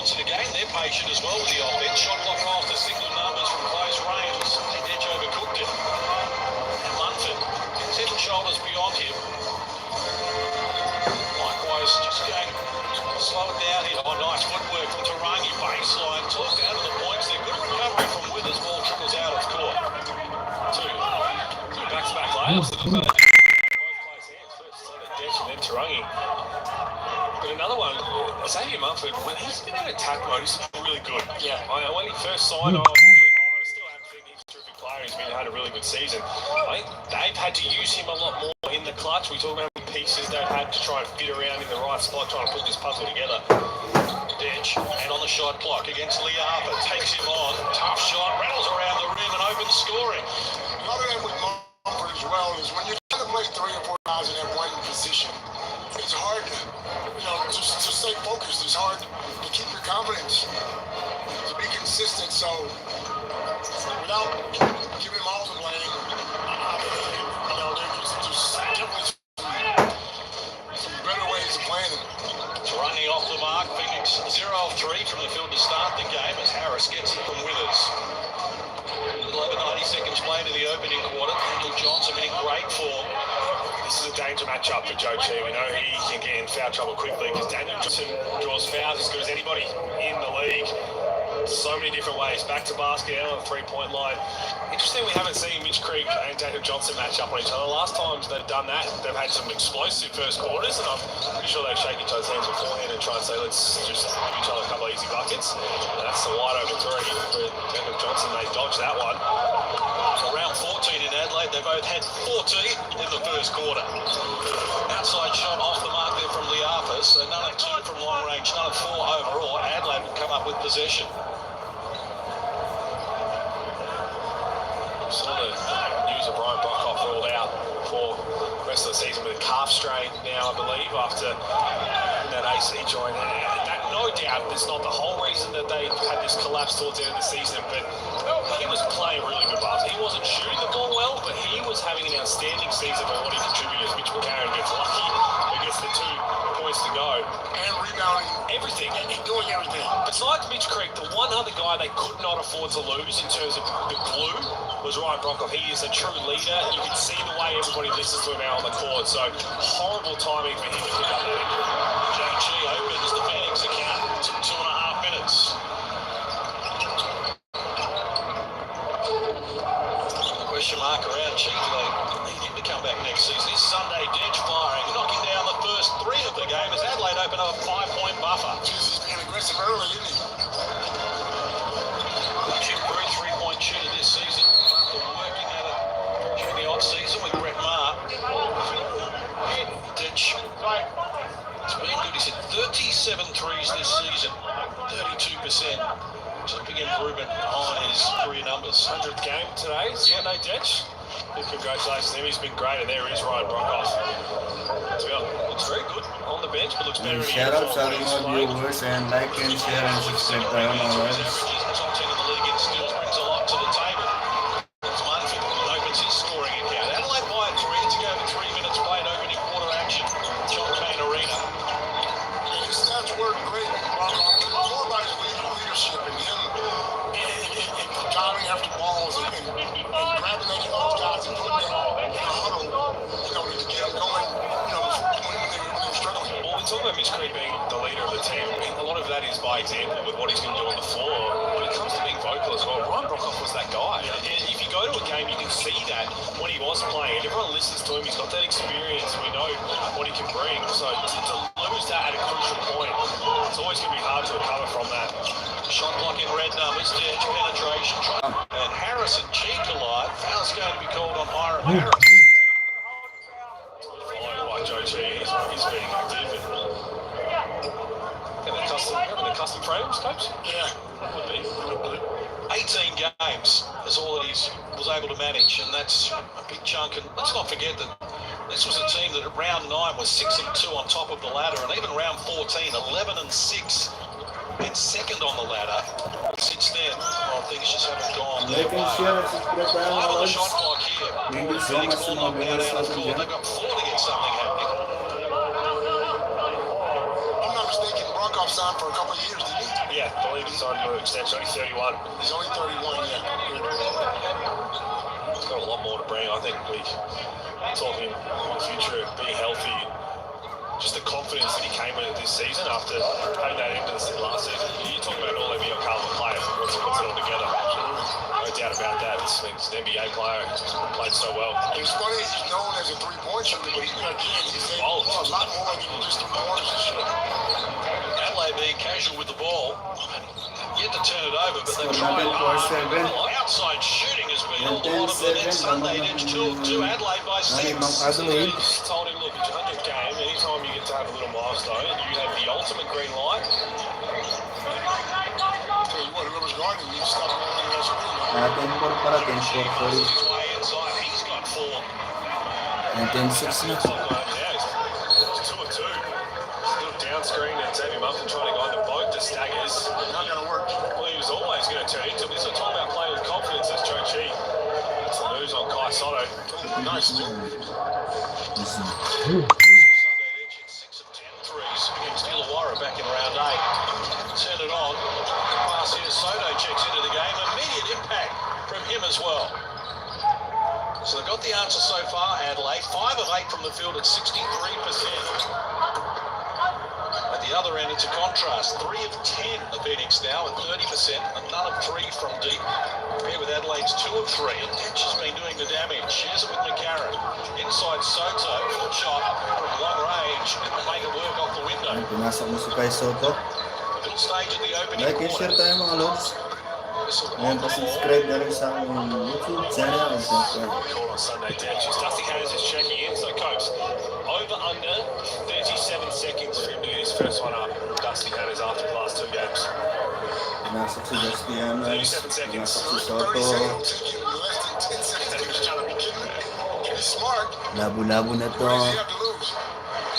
Johnson again. They're patient as well with the offense. Shot clock rolls to single numbers from close range. Ditch overcooked it. And Munford, 7 shoulders beyond him. Likewise, just going slow it down here. Oh, nice footwork from Tarangi. Baseline. Talk down to the points there. Good recovery from Withers. Ball trickles out of court. Two back-to-back layups. Both place hands. First Ditch and then Tarangi. But another one, Xavier Munford, when he's been in attack mode, he's really good. Yeah. When he first signed, I still haven't think he's a terrific player. He's had a really good season. I think they've had to use him a lot more in the clutch. We talk about pieces they've had to try and fit around in the right spot, trying to put this puzzle together. Ditch, and on the shot clock against Liapa, takes him on. Tough shot, rattles around the rim and opens scoring. Another thing with Munford as well is when you're trying to play 3 or 4 guys in that one position, it's hard to, just to stay focused. It's hard to keep your confidence, to be consistent. So without giving them all the blame, there's definitely some better ways of playing it. Running off the mark, Phoenix 0 of 3 from the field to start the game as Harris gets it from Withers. A little over 90 seconds played in the opening quarter. Kendall Johnson in great form. This is a danger matchup for Joe Chi. We know he can get in foul trouble quickly because Daniel Johnson draws fouls as good as anybody in the league. So many different ways. Back to basket, out on the 3-point line. Interesting, we haven't seen Mitch Creek and Daniel Johnson match up on each other. Last times they've done that, they've had some explosive first quarters, and I'm pretty sure they've shaken each other's hands beforehand and try and say, let's just give each other a couple of easy buckets. And that's the wide open three for Daniel Johnson. They dodged that one. Around 14 in Adelaide, they both had 14 in the first quarter. Outside shot off the mark there from Liapas, so none of 2 from long range, none of 4 overall. Adelaide will come up with possession. Saw the news of Ryan Brockhoff ruled out for the rest of the season with a calf strain now, I believe, after that AC joint. That, no doubt, it's not the whole reason that they had this collapse towards the end of the season, but he was playing really good basketball. He wasn't shooting the ball well, but he was having an outstanding season for what he contributed. Mitch McCarron gets lucky and gets the 2 points to go. And rebounding. Everything. And doing everything. Besides Mitch Creek, the one other guy they could not afford to lose in terms of the glue was Ryan Brockhoff. He is a true leader. You can see the way everybody listens to him out on the court. So horrible timing for him to pick up that injury. JG opens the Phoenix account. Took 2.5 minutes. Question mark around Chi. They need him to come back next season. This Sunday, Ditch firing, knocking down the first 3 of the game as Adelaide open up a 5-point buffer. Jesus, he's being aggressive early, isn't he? Chip Brew, 3-point shooter this season after working at it during the odd season with Brett Maher. Ditch. It's been good. He's hit 37 threes this season, 32%. Just a big improvement on his career numbers. 100th game today, Sunday Ditch. Big congratulations to him. He's been great, and there is Ryan Brockhoff. Looks very good on the bench, but looks better in the Shout out uniform. to all the viewers and like and share and subscribe to our channel. He's the top 10 in the league in steals, brings a lot to the table. It's Munford opens his scoring account. Adelaide by 3 to go over 3 minutes played opening quarter action. John Cain Arena. His stats work great. More about his leadership and him and driving after balls and grabbing those guys and putting them in a huddle, to get them going, when they're struggling. Well, we talk about Mitch Creek being the leader of the team. A lot of that is by example with what he's going to do on the floor. When it comes to being vocal as well, Ryan Brockhoff was that guy. And if you go to a game, you can see that when he was playing. Everyone listens to him. He's got that experience. We know what he can bring. So to lose that at a crucial point, it's always going to be hard to recover from that. Shot clock in red numbers, Ditch penetration. And Harris and Chi collide. Foul's going to be called on Hiram Harris. Followed by Joe Chi. He's being active. Having the custom frames, Coach? Yeah. Would be. 18 games is all that he was able to manage, and that's a big chunk. And let's not forget that this was a team that at round 9 was 6-2 on top of the ladder, and even round 14, 11-6, and second on the ladder. Since then, things just haven't gone their way. Like and share and subscribe to our 5 on the channel. shot clock here. Thank you so Phoenix much ball for knocked being out with out of us. court. They've got 4 to get something happening. I'm not mistaken, Brockhoff off signed for a couple of years, didn't he? Yeah, I believe he's on an extension. Only 31. He's only 31, yeah. He's got a lot more to bring. I think we talking in the future, be healthy. Just the confidence that he came with this season after having that end of the last season. You talk about all NBA players once it all together. No doubt about that. This thing's an NBA player. He's played so well. It's funny, he's known as a three-point shooter, but again, he's able to do a lot more than just the corners and shit. Adelaide being casual with the ball. Yet to turn it over, but they've tried outside shooting has been all the lot of it. And Sunday Ditch to Adelaide by 6. He's told him, look, it's a 100th game. Anytime you get to have a little milestone, you have the ultimate green light. Tell you what, whoever's guarding you, stop going the rest of the His way inside, he's got 4. And then 6 na. It's 2 or 2. Little down screen and save him up and trying to go on the boat to staggers. Not going to work. Well, he was always going to turn into him. This is a talking about playing with confidence as Joe Chi. It's the moves on Kaisotto. Nice, too. Sunday Ditch hit 6 of 10 threes against Illawarra back in round 8. Turn it on. Pass here, Soto checks into the game. Immediate impact from him as well. So they've got the answer so far, Adelaide. 5 of 8 from the field at 63%. At the other end, it's a contrast. 3 of 10, the Phoenix now at 30%, and none of 3 from deep. Compared with Adelaide's 2 of 3, and Ditch has been doing the damage. Shares it with McCarron. Inside Soto, good shot from long range, and they make it work off the window. Pinasok mo si Kaisotto. Middle stage of the opening Like and quarter. share tayo mga lods. Whistle Ayan, on the ball. pa-subscribe na rin sa aking YouTube channel. And subscribe. Call on Sunday Ditch. Dusty Hatters is checking in, so Copes over under 37 seconds for him to get his first one up. Dusty Hatters after the last 2 games. Pinasok si Dusty Hatters. 37 seconds. Pinasok si 30 Soto. seconds will take you less than 10 seconds. He's trying to be kidding me. He's smart. Labo-labo na to. What does he have to lose?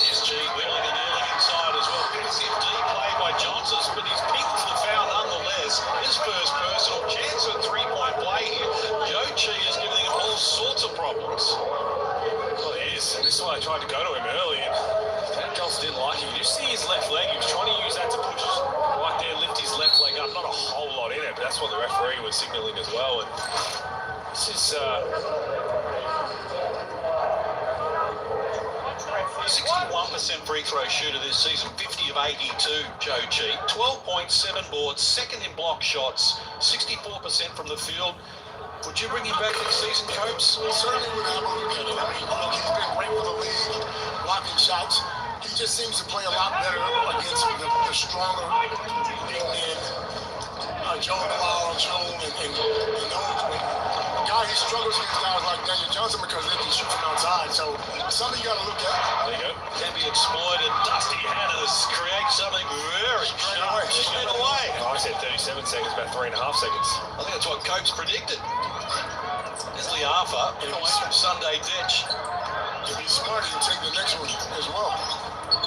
SG wheeling and dealing inside as well. Pensive D play by Johnson, but he's picked the foul nonetheless. His first personal chance for 3-point play here. Joe Chi is giving him all sorts of problems. Well, it is, and this is why I tried to go to him early. And Johnson didn't like it. You just see his left leg. He was trying to use that to push right there, lift his left leg up. Not a whole lot in it, but that's what the referee was signalling as well. And this is 61% free throw shooter this season, 50 of 82, Joe Chi. 12.7 boards, second in block shots, 64% from the field. Would you bring him back next season, Copes? Certainly would have a look at it. I mean, look, he's been great for the league, blocking shots. He just seems to play a lot better against the stronger big men, Joe Noel, Joe, and those. But guy, he struggles against guys like Daniel Johnson because they can shoot from outside. So something you got to look at. there you go. Can be exploited. Dusty Hatters creates something very sharp straight away. I said 37 seconds, about 3.5 seconds. I think that's what Copes predicted. There's Liafa, Sunday Ditch. If he's smart, he'll take the next one as well.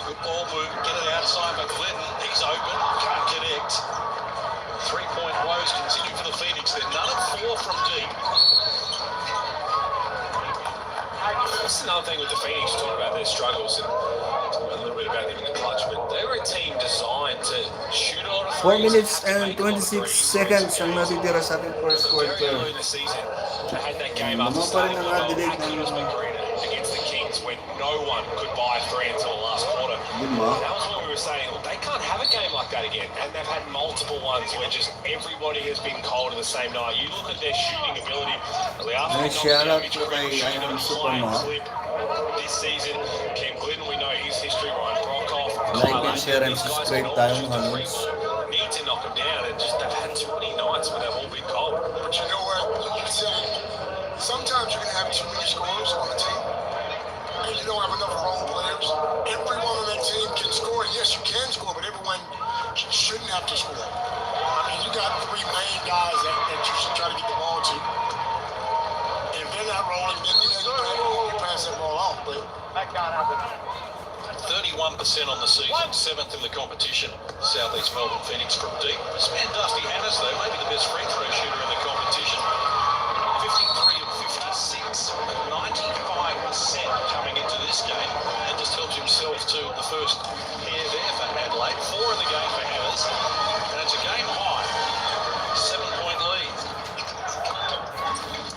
Good ball move, get it outside McGlinton. He's open, can't connect. 3-point woes continue for the Phoenix. They're none of 4 from deep. That's another thing with the Phoenix, talking about their struggles and a little bit about them in the clutch, but they were a team designed to shoot a lot of 4 threes. minutes and 26 seconds ang natitira sa ating first Very quarter. early in the season, they had that game after Naman pa rin starting ang well Adelaide at Kingsman Arena against the Kings when no one could buy a 3 until the last quarter. Di ba? That was when we were saying, well, they can't have a game like that again. And they've had multiple ones where just everybody has been cold in the same night. You look at their shooting ability. Ay, shout out to kay Iron Superma. This season, Kim Glidden, we know his history, Ryan Brokoff. Like and share and subscribe tayo mga lods. Need to knock them down, and just they've had too many nights where they've all been cold. But you know what? You said it. Sometimes you can have too many scorers on a team, and you don't have enough role players. Everyone on that team can score. Yes, you can score, but everyone shouldn't have to score. I mean, you got 3 main guys that you should try to get the ball to. And if they're not rolling, then you pass that ball off. But 31% on the season, 7th in the competition. Southeast Melbourne Phoenix from deep. This man Dusty Hatters, though, maybe the best free throw shooter in the competition. 53 of 56, 95% coming into this game, and just helps himself to the first pair there for Adelaide. 4 in the game for Hammers, and it's a game high. 7-point lead.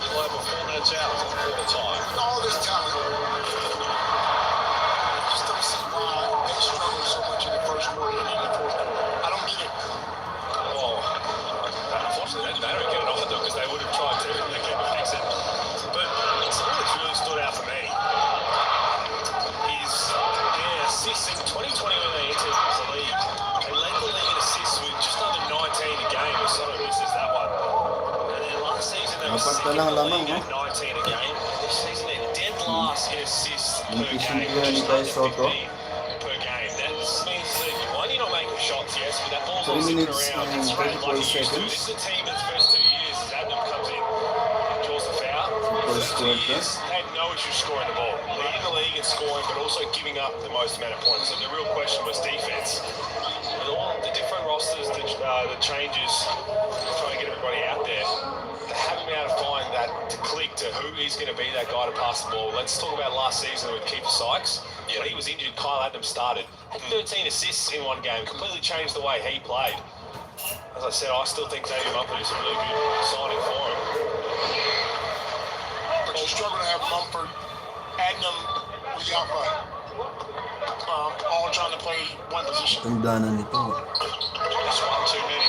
A little over 4 minutes out from quarter time. All this talent. I just don't see why they struggle so much in the first quarter and in the fourth quarter. I don't get it. Well, unfortunately, they don't get it off though because they would have tried to and they couldn't fix it. But something that's really stood out for me is their assists in 2020 when they entered the league. They led the league in assists with just under 19 a game, or so misses that one. And then last season they were second in the league at 19 a game. This season they're dead last in assists per game, just under 15 per game. That means that one, you're not making shots, yes, but that ball's all sitting around. It's right like you used to. This is a team in the first 2 years as Adam comes in, draws the foul. First 2 years, they had no issue scoring the ball. Leading the league in scoring, but also giving up the most amount of points. So the real question was defense. With all the different rosters, the changes, trying to get everybody out there, they haven't been able to find that to click to who is going to be that guy to pass the ball. Let's talk about last season with Keeper Sykes. When he was injured, Kyle Adams started. Had 13 assists in one game, completely changed the way he played. As I said, I still think Xavier Mumford is a really good signing for him. But you're struggling to have Mumford, Adnam with the outright. All trying to play one position. Tanda na nito. This one too many.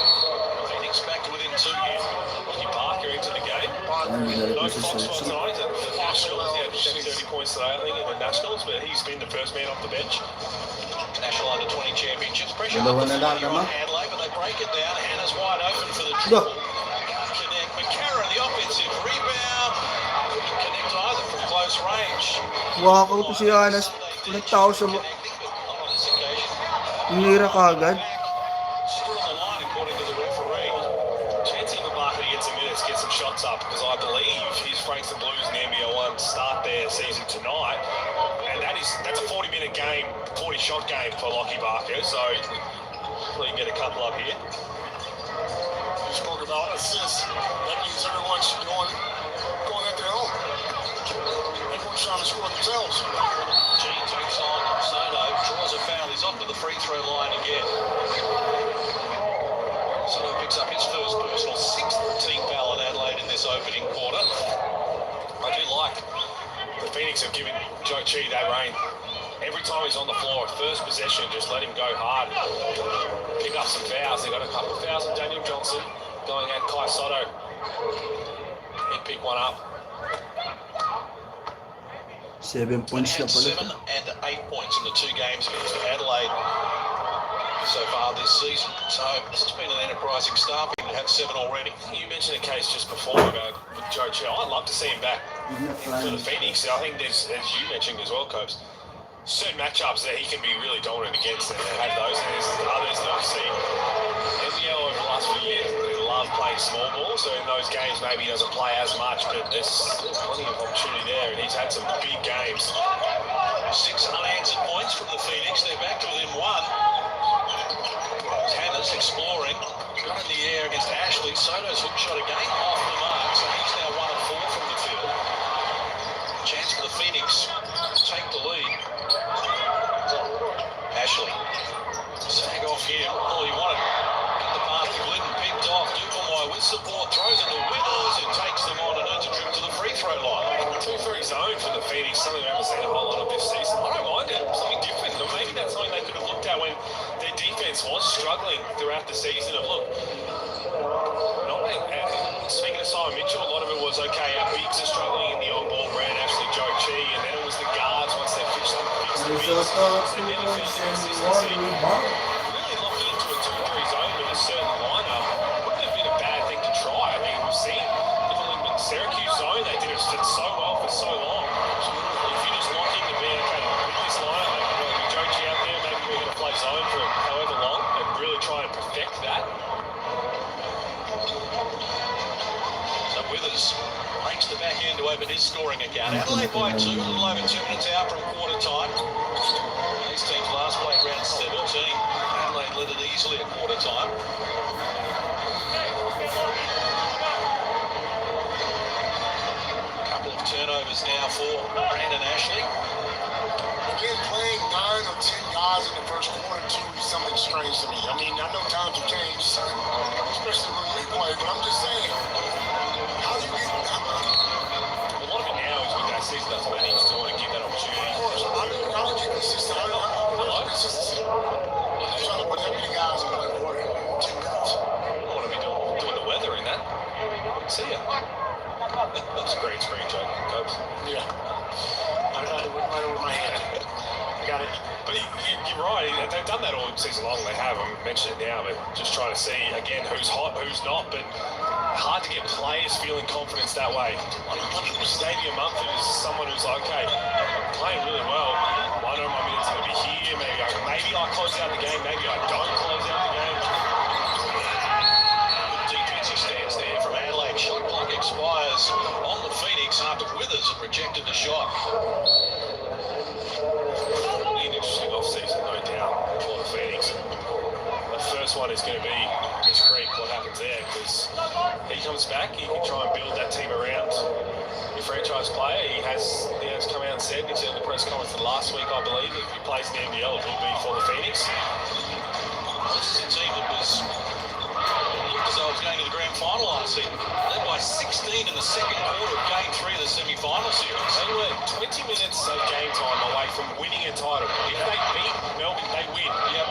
Phoenix back to within 2 here. Rocky Parker into the game. No Foxwell tonight at the Nationals. He had 30 points today, I think, in the Nationals, but he's been the first man off the bench. National Under-20 Championships. Pressure Dalawa on na lang naman. Adelaide, but they break it down. Hannah's wide open for the triple. Can't connect. McCarron, the offensive rebound. Couldn't connect either from close range. Wako po si Anas. Nagtao sa Nira kagad. Still on the line, according to the referee. Chance of Ibaka to get some minutes, get some shots up, because I believe his Franks and Blues in the NBL1 start their season tonight. And that's a 40-minute game, 40-shot game for Lockie Barker, so hopefully you can get a couple up here. You spoke about assists. That means everyone's going at their own. Everyone's trying to score themselves. G takes on Soto, draws a foul. He's off to the free throw line again. Soto picks up his first personal 6th team foul in Adelaide in this opening quarter. I do like The Phoenix have given Joe Chi that reign. Every time he's on the floor, first possession, just let him go hard. Pick up some fouls. They got a couple of fouls on Daniel Johnson going at Kaisotto. He picked one up. 7 points na pala. 7 and 8 points in the 2 games against Adelaide so far this season. So this has been an enterprising start. We had 7 already. You mentioned a case just before about Joe Chi. I'd love to see him back for the Phoenix. I think there's, as you mentioned as well, Copes, certain matchups that he can be really dominant against and have those. And there's others that we see NBL over the last few years. They love playing small ball, so in those games maybe he doesn't play as much, but there's plenty of opportunity there, and he's had some big games. 6 unanswered points from the Phoenix. They're back to within 1. Hannah's exploring. Got in the air against Ashley. Soto's hook shot again off the mark, so he's now 1 of 4 from the field. Chance for the Phoenix to take the lead. Ashley. Sag off here. All he wanted. Got the pass to Glidden. Picked off. Dupamai with support. Throws it to Withers, who takes them on and earns a trip to the free throw line. 2-3 zone for the Phoenix, something we haven't seen a whole lot of this season. I don't mind it. Something different. Or maybe that's something they could have looked at when their defense was struggling throughout the season. Of look, speaking of Simon Mitchell, a lot of it was okay. Our bigs are struggling in the on-ball. Brand Ashley, Joe Chi, and then it was the guards once they fixed the defense. And then the consistency. Really locking into a 2-3 zone with a certain lineup wouldn't have been a bad thing to try. I mean, we've seen the Syracuse zone, they did it so well for so long. If you just lock in the band, okay, with this lineup, maybe Joe Chi out there, maybe we're going to play zone for however long and really try and perfect that. So Withers breaks the back end to open his scoring account. Adelaide by 2, a little over 2 minutes out from quarter time. These teams last played round 17. Adelaide led it easily at quarter time. Couple of turnovers now for Brandon Ashley. Again, playing 9 or 10 guys in the first quarter to something strange to me. I mean, I know times have changed, especially when we play, but I'm just saying, how do you get... A lot of it now is with that season athletics to want to give that opportunity. Of course, how do you get consistent? I don't know consistency. I'm trying to put that many guys in like, what, 10 minutes? I want to be doing the weather in that. See ya. That's a great screen, Joe. Yeah. I went right over my head. Got it. But you're right. They've done that all season long. They have. I mentioned it now, but just trying to see again who's hot, who's not. But hard to get players feeling confidence that way. Stadium Mumford is someone who's like, okay, I'm playing really well. I know my minutes are going to be here. Maybe I close out the game. Maybe I don't close out the game. Defensive stance there from Adelaide. Shot clock expires on the Phoenix after Withers had rejected the shot. An interesting off-season, no doubt, for the Phoenix. The first one is going to be Miss Creek, what happens there, because he comes back, he can try and build that team around your franchise player. He has come out and said, he said in the press conference last week, I believe, if he plays in the NBL, it will be for the Phoenix. This is a team that was looked as though it was going to the grand final last season. Led by 16 in the second quarter of Game 3 of the semi-final series. They were 20 minutes of game time away from winning a title. If they beat Melbourne, they win. Yep.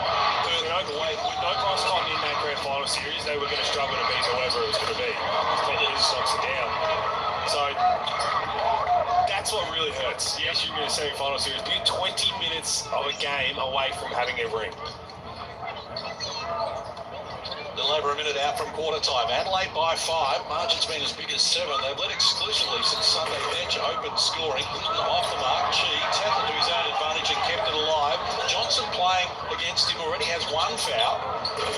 With no cross cotton in that grand final series, they were going to struggle to beat whoever it was going to be. Probably just knocks it down. So that's what really hurts. Yes, you're in a semi-final series, but you're 20 minutes of a game away from having a ring. A little over a minute out from quarter time. Adelaide by 5. Margin's been as big as 7. They've led exclusively since Sunday bench. Open scoring. Litton off the mark. Chi tackled to his own advantage and kept it alive. Johnson playing against him already has 1 foul.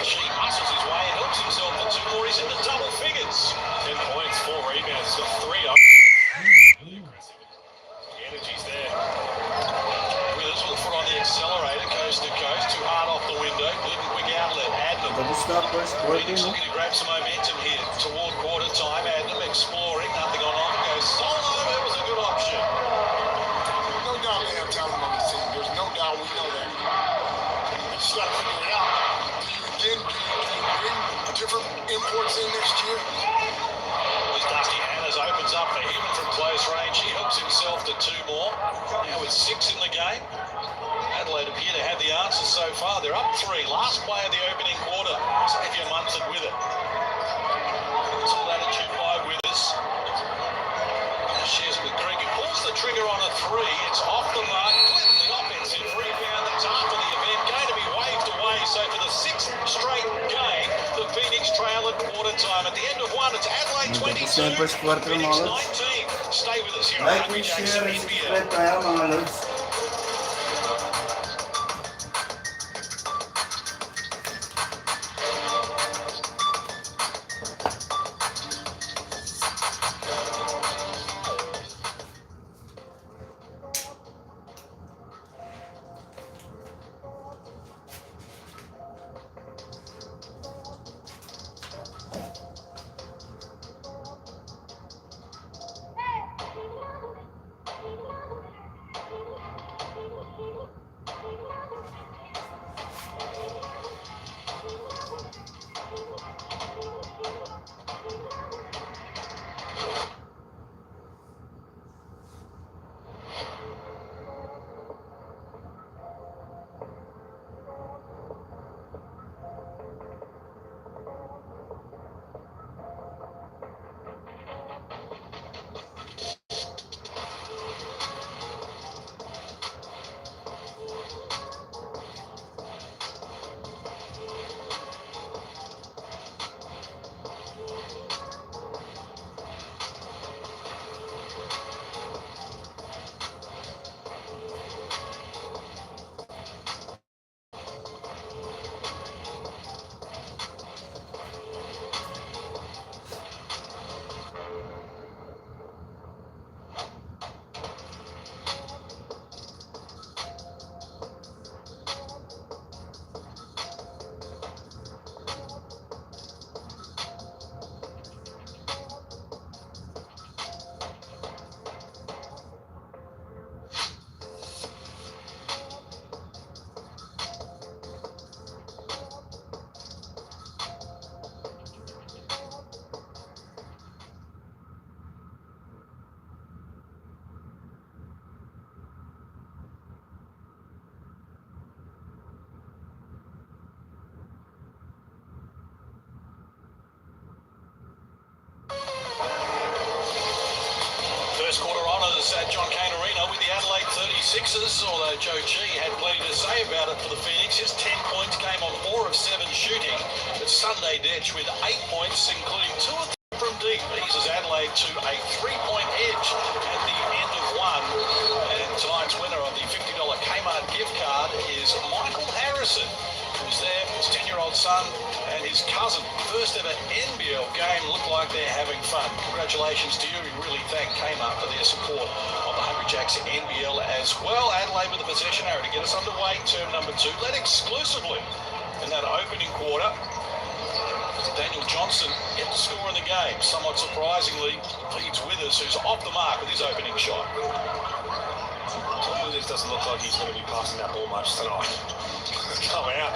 Chi muscles his way and helps himself to 2 more. He's in the double figures. 10 points, 4 rebounds. He's got 3 up. Really aggressive. The energy's there. Withers with a foot on the accelerator. Coast to coast. Too hard off the window. Glidden quick outlet. Adnam. Phoenix looking to grab some momentum here toward quarter time. Adnam exploring, nothing on offer, goes solo. It was a good option. No doubt they have talent on this team. There's no doubt, we know that. You just got to figure it out. Do you bring different imports in next year? As Dusty Hannahs opens up for him from close range. He hooks himself to 2 more. Now with 6 in the game. Adelaide appear to have the answer so far. They're up 3. Last play of the opening quarter. Xavier Munson with it. Full attitude by Withers. Now shares with Greg. He pulls the trigger on a 3. It's off the mark. Clinton, the offensive rebound. That's after the event. Going to be waved away. So for the 6th straight game, the Phoenix trail at quarter time. At the end of 1, it's Adelaide 22. Phoenix 19. Stay with us here on Like Rugby and Jackson share and NBL. subscribe to our channel. us at John Cain Arena with the Adelaide36ers, although Joe G had plenty to say about it for the Phoenix. His 10 points came on 4 of 7 shooting. But Sunday Detch with 8 points, including 2 of them from deep, eases Adelaide to a 3-point edge at the end of one. And tonight's winner of the $50 Kmart gift card is Michael Harrison, who's there, his 10-year-old son and his cousin. First ever NBL game. Look like they're having fun. Congratulations to you. We really thank Kmart for their support of the Hungry Jacks NBL as well. Adelaide with the possession arrow to get us underway. Term number 2, led exclusively in that opening quarter. Daniel Johnson get the score in the game. Somewhat surprisingly, leads Withers, who's off the mark with his opening shot. Withers doesn't look like he's going to be passing that ball much tonight. Come out.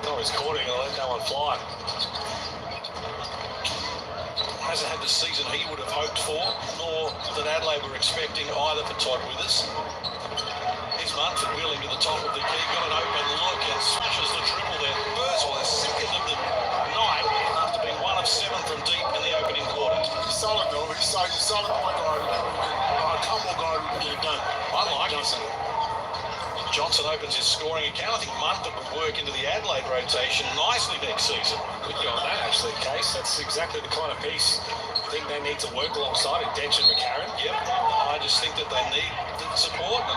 No, he's caught it. He'll let that one fly. Hasn't had the season he would have hoped for, nor that Adelaide were expecting either for Todd Withers. Here's Munford wheeling to the top of the key, got an open look and smashes the triple there. First or the second of the night after being 1 of 7 from deep in the opening quarter. He's solid though. He's a solid point guard. Combo guard who can get it done. I like Johnson. Johnson opens his scoring account. I think Munford would work into the Adelaide rotation nicely next season. Good go on that, actually, Case. That's exactly the kind of piece I think they need to work alongside it. Dench and McCarron. Yep. I just think that they need the support, and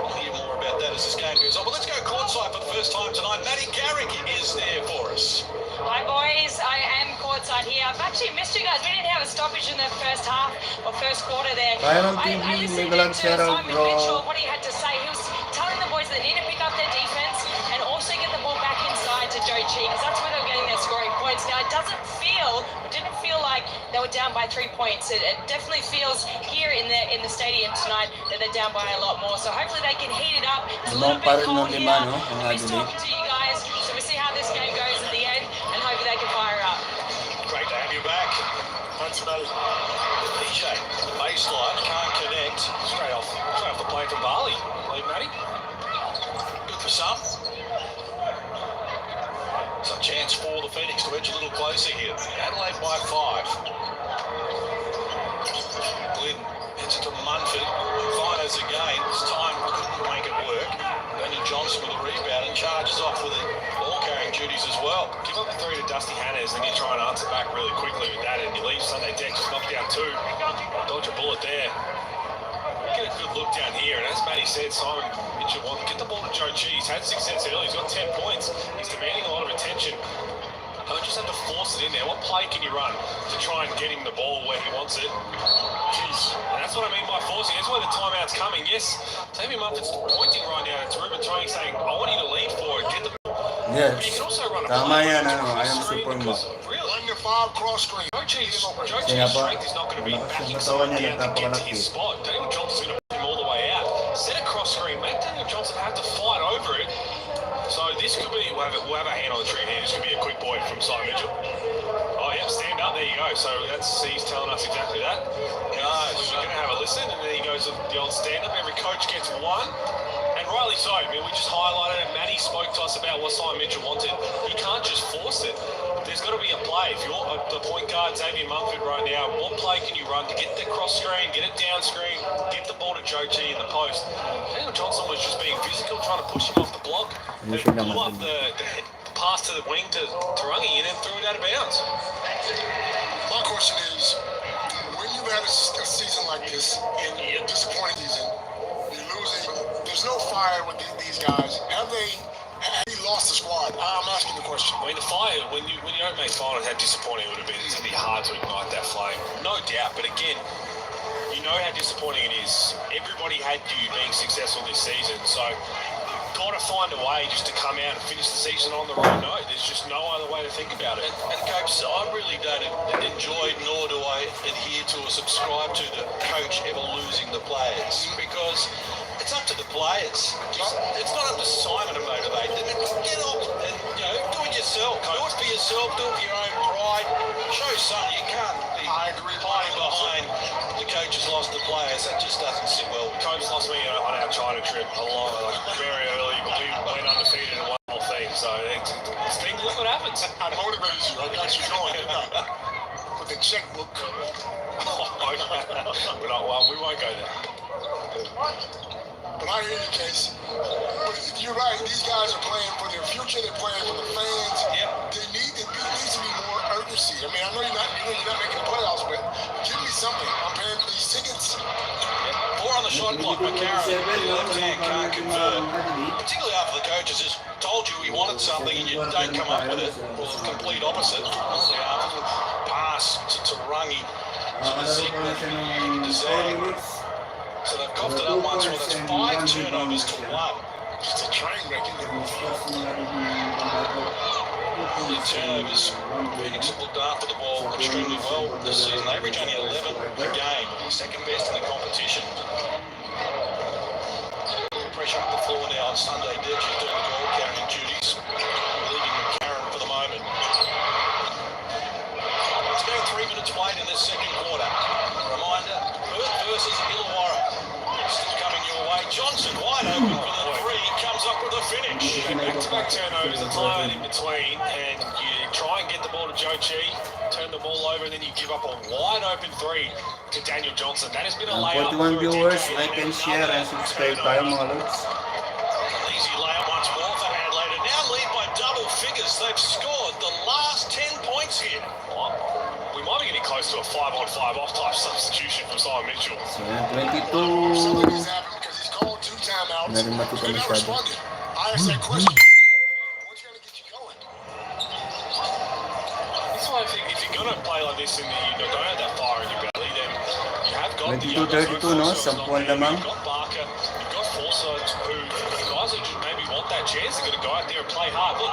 we'll hear more about that as this game goes on. But let's go courtside for the first time tonight. Maddie Garrick is there for us. Hi boys, I am courtside here. I've actually missed you guys. We didn't have a stoppage in the first half or first quarter there. Byron I TV, listened Legoland to Shadow, Simon bro. Mitchell, what he had to say. He was telling the boys they need to pick up their defense and also get the ball back inside to Joe Chi, because that's where they're getting their scoring points. Now it didn't feel like they were down by 3 points. It definitely feels here in the stadium tonight that they're down by a lot more. So hopefully they can heat it up. It's a little bit cold here. I'll be talking to you guys, so we see how this game goes at the end, and hopefully they can fire up. Great to have you back. Thanks, Matty. DJ, the baseline, can't connect. Straight off the plane from Bali. Leave, Matty. Good for some. Some chance for the Phoenix to edge a little closer here. Adelaide by 5. Glynn hits it to Munford. Fires again. This time couldn't make it work. Daniel Johnson with a rebound and charges off with the ball carrying duties as well. Give up the 3 to Dusty Hannahs, then you try and answer back really quickly with that, and you leave Sunday Detch just knocked down 2. Dodge a bullet there. Get a good look down here, and as Matty said, Simon Mitchell wants to get the ball to Joe Chi. He's had success early. He's got 10 points. He's demanding a lot of attention. Don't just have to force it in there. What play can you run to try and get him the ball where he wants it? Jeez. And that's what I mean by forcing. That's where the timeout's coming. Yes, Tammy Munford's pointing right now to Ruben Tony saying, I want you to lead forward, get the ball. Yes. But you can also run a Tama play yan, where ano, it's I am screen super because mock. really, Under 5 cross screen. Joe Chi's Kaya ba, strength is not going to be malakas backing yung katawan someone niya, down to get to nagpapakalaki. his spot. Daniel Johnson's going to put him all the way out. Set a cross screen. Make Daniel Johnson have to fight over it. So this could be, we'll have a hand on the tree here. This could be a quick point from Simon Mitchell. Oh, yeah, stand up. There you go. So he's telling us exactly that. We're going to have a listen, and then he goes with the old stand up. Every coach gets one. And rightly so. I mean, we just highlighted it. Matty spoke to us about what Simon Mitchell wanted. You can't just force it. There's got to be a play. If you're the point guard, Xavier Munford right now, what play can you run to get the cross screen, get it down screen, get the ball to Joe Chi in the post? Daniel Johnson was just being physical, trying to push him off the block. They blew up the pass to the wing to Tarangi and then threw it out of bounds. My question is, when you've had a season like this, and you're disappointed season, you're losing, there's no fire with these guys. Have you lost the squad? I'm asking the question. I mean, the fire, when you don't make finals, how disappointing it would have been. It's going to be hard to ignite that flame. No doubt, but again, you know how disappointing it is. Everybody had you being successful this season, so got to find a way just to come out and finish the season on the right note. There's just no other way to think about it. And Coach, I really don't enjoy, nor do I adhere to or subscribe to the coach ever losing the players, because it's up to the players. It's not up to Simon to motivate them. Get off and do it yourself. Do it for yourself. Do it for your own pride. Show some. You can't be hiding behind the coach has lost the players. That just doesn't sit well. Coach lost me on our China trip very early. We went undefeated in one whole thing. So it's things. Look what happens. I motivated you. I got you going. with a checkbook. We won't go there. But I hear you, Case. But you're right. These guys are playing for their future. They're playing for the fans. There needs to be more urgency. I mean, I know you're not making the playoffs, but give me something. I'm paying for these tickets. 4 on the shot clock, McCarron, the left hand can't convert. Particularly after the coaches just told you he wanted something and you don't come up with it. Well, the complete opposite. Pass to Rungy. So they've coughed it up once more. That's 5 turnovers to 1. It's a train wreck. The turnovers. Phoenix have looked after the ball extremely well this season. They average only 11 a game, second best in the competition. Pressure up the floor now on Sunday. Dirk's doing the ball carrying duties, leaving McCarron for the moment. Let's go 3 minutes played in this second quarter. Reminder, Perth versus Illawarra. Still coming your way. Johnson wide open for the 3. Comes up with a finish. Back-to-back turnovers, a time in between, and you try and get the ball to Joe Chi, turn the ball over, and then you give up a wide-open 3 to Daniel Johnson. That has been a layup. 41 viewers, like and share and subscribe tayo mga lods. Easy layup once more for Adelaide. And now lead by double figures. They've scored the last 10 points here. We might be getting close to a 5-on-5 off type substitution from Simon Mitchell. So yan, 22. Because he's called 2 timeouts. Meron makita They're not masyado. responding. I asked that question. What's going to get you going? That's why I think if you're going to play like this and you don't have that fire in your belly, then you have got the 22-32, no? 10 lamang. You've got Barker, you've got Forsyth, who guys who just maybe want that chance, they're going to go out there and play hard. Look,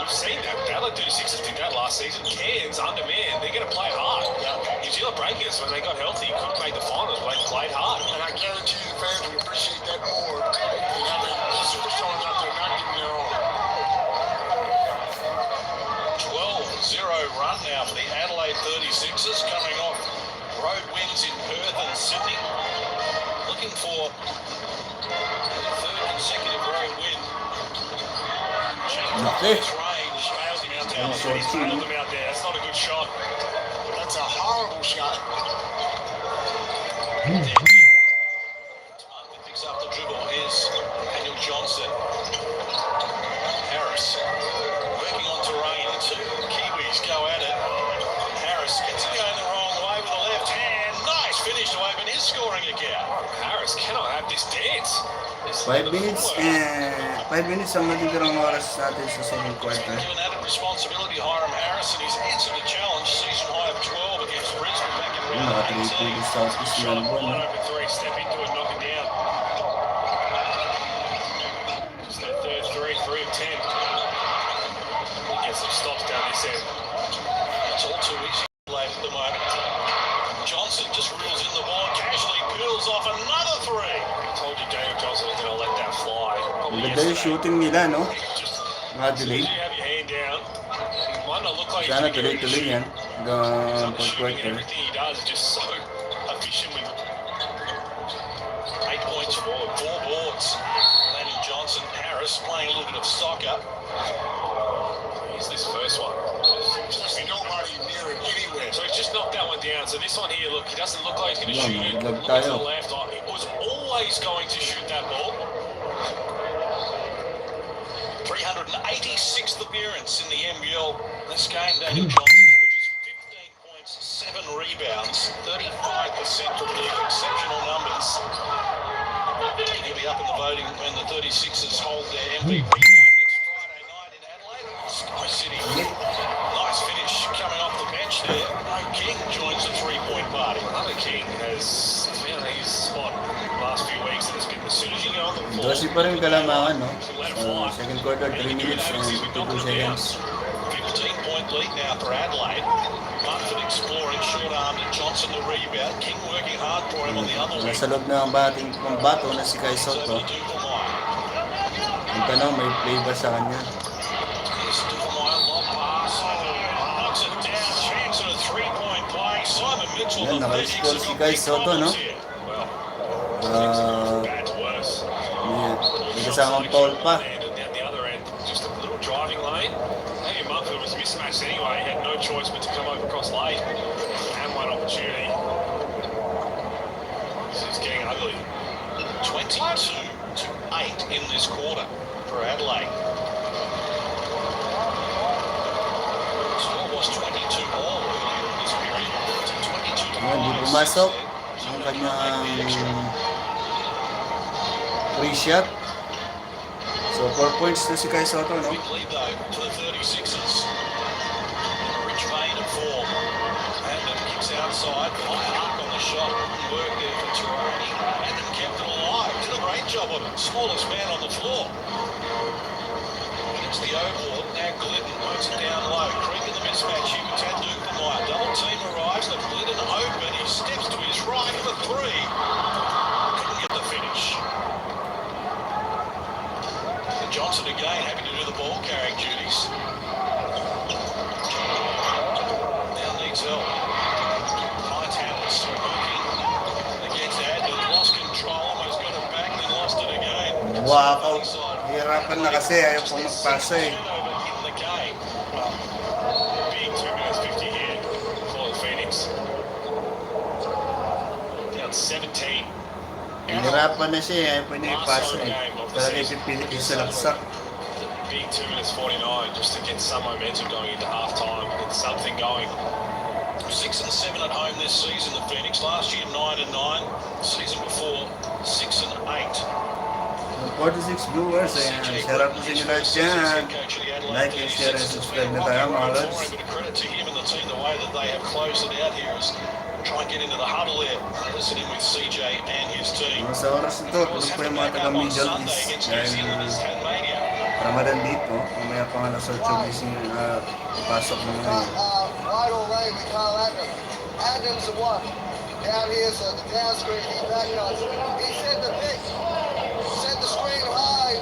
we've seen that. The Adelaide36ers did that last season. Cairns, undermanned, they're going to play hard. New Zealand Breakers, when they got healthy, couldn't make the finals, but they played hard. And I guarantee you the fans would appreciate that more than having superstars out there not giving their all. 12-0 run now for the Adelaide36ers, coming off road wins in Perth and Sydney. Looking for the 3rd consecutive road win. Okay. Range fails him out That's there. He's trailed them out there. That's not a good shot. That's a horrible shot. Picks up the dribble is Daniel Johnson. Harris working on terrain. 2 Kiwis go at it. Harris gets it going the wrong way with the left hand. Nice finish to open his scoring account. Harris cannot have this dance. 5 minutes and 5 minutes ang natitirang oras natin sa second quarter. Given added responsibility, Hiram Harris, and he's answered the challenge. Season high of 12 against Brisbane back in round 18. Nakatulog sa Southeast Melbourne. Wide open 3, step into it, knock it down. Just that third 3 of 10. He gets some stops down this end. It's all too easy late at the moment. Johnson just reels in the ball, casually peels off another 3. I told you Daniel Johnson was going to let that fly. Ang ganda yung shooting nila, no? Just Adelaide. you have your hand down. It might not look like he's Sana going to get tuloy-tuloy yan. He's Hanggang on the fourth shooting and quarter. everything he does is just so efficient with 8 points for 4 boards. Daniel Johnson, Harris playing a little bit of soccer. Here's this first one. There's nobody near him anywhere. So he's just knocked that one down. So this one here, look, he doesn't look like he's going to shoot it. Lag Look to the tayo. left. He was always going to shoot that ball. 386th appearance in the NBL this game. Daniel Johnson averages 15 points, 7 rebounds, 35% from the exceptional numbers. He'll be up in the voting when the 36ers hold their MVP night next Friday night in Adelaide. Sky City. Nice finish coming off the bench there. No King joins the 3-point party. Another King has found his spot the last few weeks, and it's been as soon as you go on the floor. 12 pa rin kalamangan, no? Second quarter, 3 minutes and 52 seconds. 15-point lead now for Adelaide. Munford exploring, short arm to Johnson the rebound. King working hard for him on the other wing. Nasa loob na ang bating pambato na si Kaisotto. Ang tanong, may play ba sa kanya? Yan, naka-score si Kaisotto, no? May kasamang foul pa. Down the other end, just a little driving lane. Maybe Munford was mismatched anyway. He had no choice but to come over across late and one opportunity. This is getting ugly. 22-8 in this quarter for Adelaide. Score was 22 all earlier in this period. To 22 to 5. Hindi pumasok ang kanyang free shot. So 4 points na si Kaisotto, no? Quick lead though to the 36ers. Rich vein of form. And it kicks outside. High arc on the shot. Work there for Tarani. And then kept it alive. Did a great job of it. Smallest man on the floor. It's the overall. Now Glidden works it down low. Creek in the mismatch here with Tandukamaya. Double team arrives. Left Glidden open. He steps to his right for three. Couldn't get the finish. Johnson again, happy to do the ball carrying duties. Now needs help. High talents working against Adler. Lost control, almost got it back, then lost it again. Wow, hirapan na kasi, ayaw pa magpasa eh. In the game. Big 2 minutes 50 here for the Phoenix. Down 17. Hirapan na siya, ayaw pa niya ipasa eh. Talaga ipipilit yung salaksak. Big 2 minutes 49 just to get some momentum going into half time, get something going. 6 and 7 at home this season, the Phoenix. Last year 9 and 9. Season before 6 and 8. 46 viewers, ayan. Sarap na sinyo lahat dyan. Like and share and subscribe na tayo mga lods. Credit to him and the team, the way that they have closed it out here is try and get into the huddle there. Listening with CJ and his team. Sa oras na to, tulog po yung mga taga-Middle East. Dahil Ramadan dito, mamaya pa nga nasa 8 gising pasok na ngayon. Wide on lane, we call Adams. Adams the one. Down here, so the down screen, he back us. He sent the pick. Sent the screen high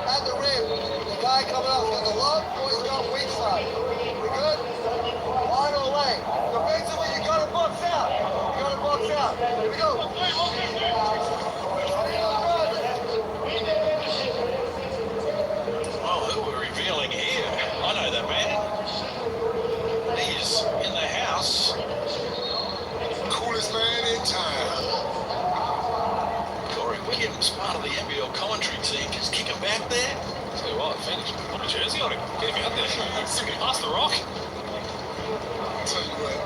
at the rim. The guy coming up on the low, boys got weak side. We good? Wide on lane. Defensively, you got to box out. You got to box out. Here we go. Oh, who are we revealing here? I know that man. He's in the house. Coolest man in town. Corey Williams, part of the NBL commentary team, just kicking back there. Tell you what, Phoenix, put a jersey on him, get him out there, pass the rock. I'll tell you what,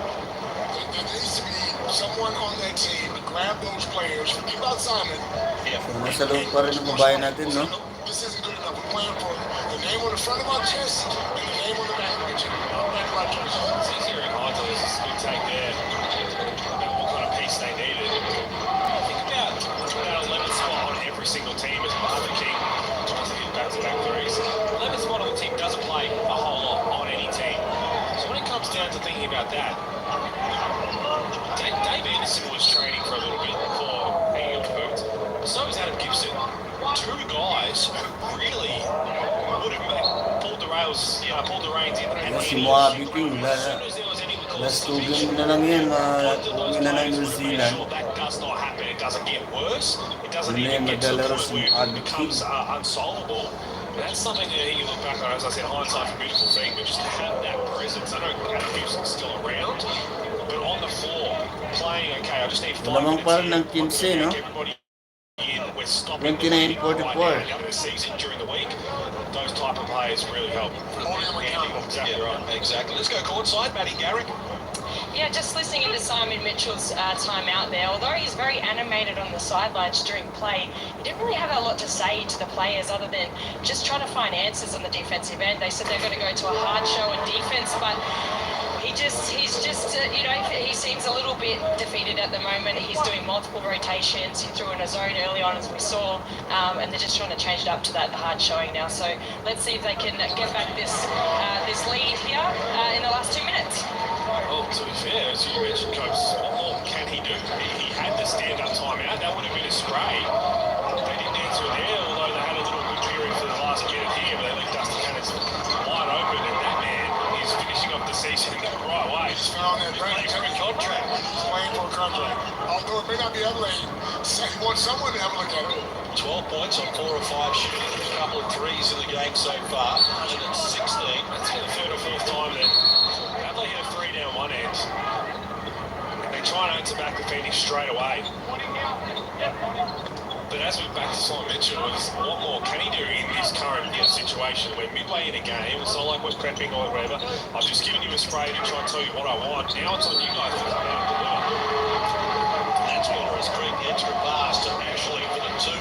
there needs to be someone on that team to grab those players, forget about Simon. Yeah. Nasa loob pa rin ang babae natin, no? This isn't good enough. We're playing for the name on the front of our chest and the name on the back of our chest. It's easier in high to this good take there. What kind of piece they needed. Think about that 11th spot on every single team as Marvin King tries to hit back-to-back threes. 11th spot on the team doesn't play a whole lot on any team. So when it comes down to thinking about that, Dave Anderson was training for a little bit before being booked. So is Adam Gibson. Two guys who really would have pulled the reins in. Yan si Moabi King, last 2 games na lang yan, uwi na ng New Zealand. That does not happen. It doesn't get worse. It doesn't Hindi even get to the maglalaro point si where it Moabi King. becomes unsolvable. And that's something that you look back on. As I said, hindsight's a beautiful thing, but just to have that presence. I know Adam Gibson's still around, but on the floor, playing okay. I just need 5 Lamang minutes pa rin here. ng 15, no? Everybody in. We're stopping 29-44. the season during the week. Those type of players really help. Exactly right. Exactly. Let's go courtside, Matty Garrick. Yeah, just listening into Simon Mitchell's time out there, although he's very animated on the sidelines during play, he didn't really have a lot to say to the players other than just trying to find answers on the defensive end. They said they're going to go to a hard show in defense, but he's just he seems a little bit defeated at the moment. He's doing multiple rotations. He threw in a zone early on, as we saw, and they're just trying to change it up to that hard showing now. So let's see if they can get back this lead here in the last 2 minutes. Well, to be fair, as you mentioned, Coach, what more can he do? He had the stand-up timeout. That would have been a spray. They didn't answer it there, although they had a little good period for the last minute here, but they left Dusty Cannons wide open, and that man is finishing off the season in the right way. He's found that Playing for a contract. He's playing for a contract. Although it may not be Adelaide, he wants someone to have a look at it. 12 points on 4 or 5 shooting, a couple of threes in the game so far, 116. That's the third or fourth time back-to-back the Phoenix straight away. But as we back to Simon Mitchell, was what more can he do in this current situation? We're midway in a game. It's not like we're prepping or whatever. I've just given you a spray to try and tell you what I want. Now it's on you guys to come out and deliver. That's Waller's Creek extra pass to Ashley for the 2.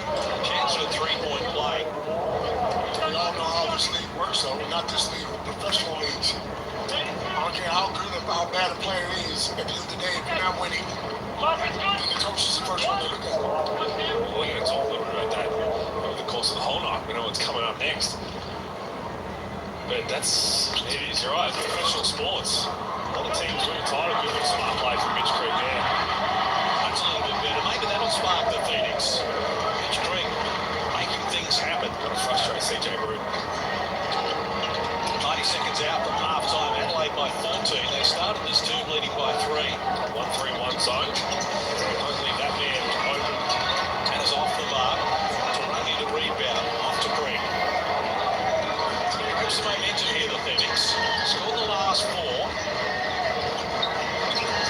Chance for a 3-point play. We all know how this league works, though. Not this league, but professional leagues. I don't care how good or how bad a player is. At the end of the day, if you're not winning, then the coach is the first one to look at. We're going to talk a little bit about that over the course of the whole night. We know what's coming up next. But it is, you're right, professional sports. A lot of teams win the title with a smart play from Mitch Creek there. That's a little bit better. Maybe that'll spark the Phoenix. Mitch Creek making things happen. Going to frustrate CJ Maroon. 90 seconds out from half-time. Adelaide by 14. They started this team leading by 3. 1-3-1 zone. Don't leave that man open. And is off the mark. Tarangi to rebound. Off to Green. Here's the momentum here, the Phoenix. Scored the last 4.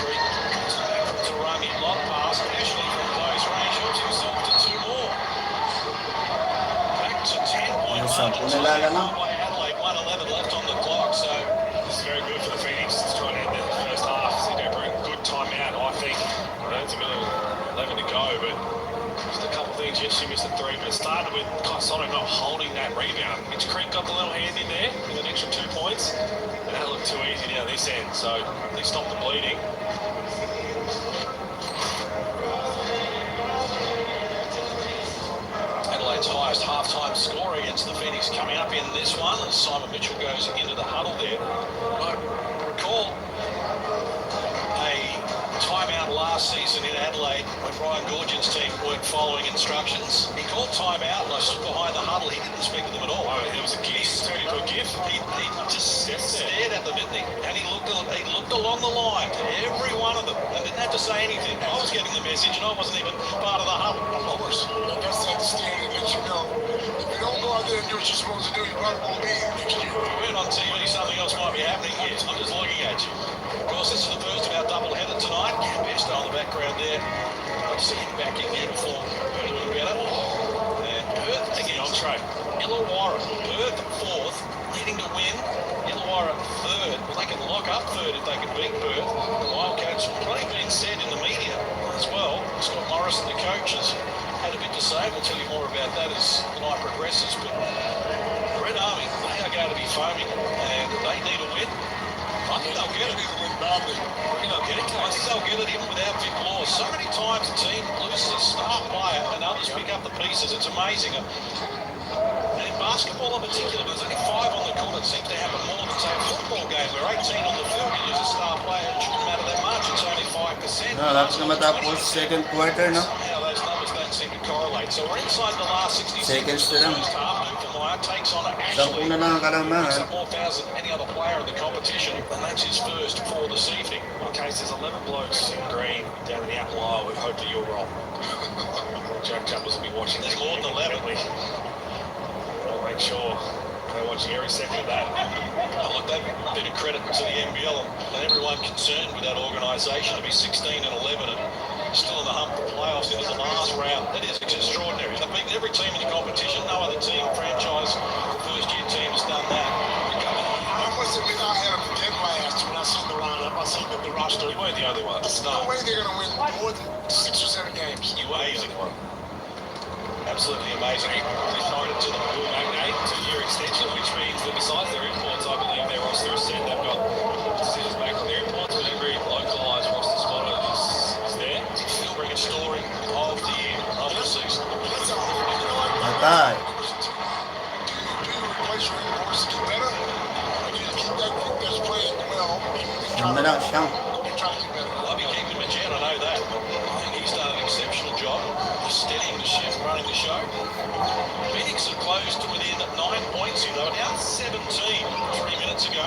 Green comes back from Tarangi. Long pass. Ashley from close range. Helps himself to 2 more. Back to 10-point margin. By Adelaide. 1:11 left on the clock. So This is very good for the Phoenix. It's trying to end the first half. CJ Maroon, good timeout, I think. It's a minute 11 to go, but just a couple of things. Yes, she missed a 3, but it started with Kaisotto not holding that rebound. Mitch Creek got the little hand in there with an extra 2 points, and that looked too easy down this end, so they stopped the bleeding. Adelaide's highest half-time score against the Phoenix coming up in this one as Simon Mitchell goes into the huddle there. I recall a timeout last season in Adelaide when Brian Gourgen's team weren't following instructions. He called timeout and I stood behind the huddle. He didn't speak to them at all. Oh, there was a gift. Turning to a gift. He just stared at them, didn't he? And he looked along the line to every one of them and didn't have to say anything. I was getting the message and I wasn't even part of the huddle. Of course, like I said, the standard lets you know. If you don't go out there and do what you're supposed to do, you probably won't be here next year. If you weren't on TV, something else might be happening here. I'm just looking at you. Of course, this is the first of our double-header tonight. Best on the background there. I'd see him back in uniform. Doing better. And Perth again. Entree. Illawarra, Perth 4th, leading to win. Illawarra 3rd. Well, they can lock up 3rd if they can beat Perth. The Wildcats have probably been said in the media as well. Scott Morrison, the coach, has had a bit to say. We'll tell you more about that as the night progresses. But Red Army, they are going to be foaming and they need a win. I think they'll get it. I think they'll get it even without Vic Law. So many times a team loses a star player and others pick up the pieces. It's amazing. And in basketball in particular, there's only 5 on the court. It seems to happen more than, say, a football game where 18 on the field, you lose a star player. It shouldn't matter that much. It's only 5%. No, that's na matapos second quarter, no? Somehow those numbers don't seem to correlate. So we're inside the last 60 Seconds seconds. to them. First half, Newfoundland takes on Sampu Ashley. na lang ang Picks kalamangan. up more fouls than any other player in the competition, and that's his first for this evening. Okay, so there's 11 blokes in green down in the Apple Isle. We hope that you're wrong. Jack Jumpers will be watching. There's more than 11. I'll make sure they're watching every second of that. Oh, look, that bit of credit to the NBL and everyone concerned with that organisation to be 16 and 11 and still in the hump for playoffs into the last round. That is extraordinary. They've beaten every team in the competition. No other team, franchise, first-year team has done that. I must admit, I had them dead last when I seen the lineup. I seen the roster. You weren't the only one. There's no way they're going to win more than 6 or 7 games. You amazing one. Absolutely amazing. They showed it to them. Will Magnate, 2-year extension, which means that besides their imports, I believe their roster is set. They've got decisions back on their imports, but every localised roster spot is there. Still bring a story of the year, of the season. That's all. You know what? Matay. Do you replace your imports to get better? Or do you keep that group that's playing well and Siyang na lang, siyang. try to get better? I'll be keeping him in, I know that. I think he's done an exceptional job of steadying the ship, running the show. Phoenix have closed to within 9 points here. They were down 17 3 minutes ago.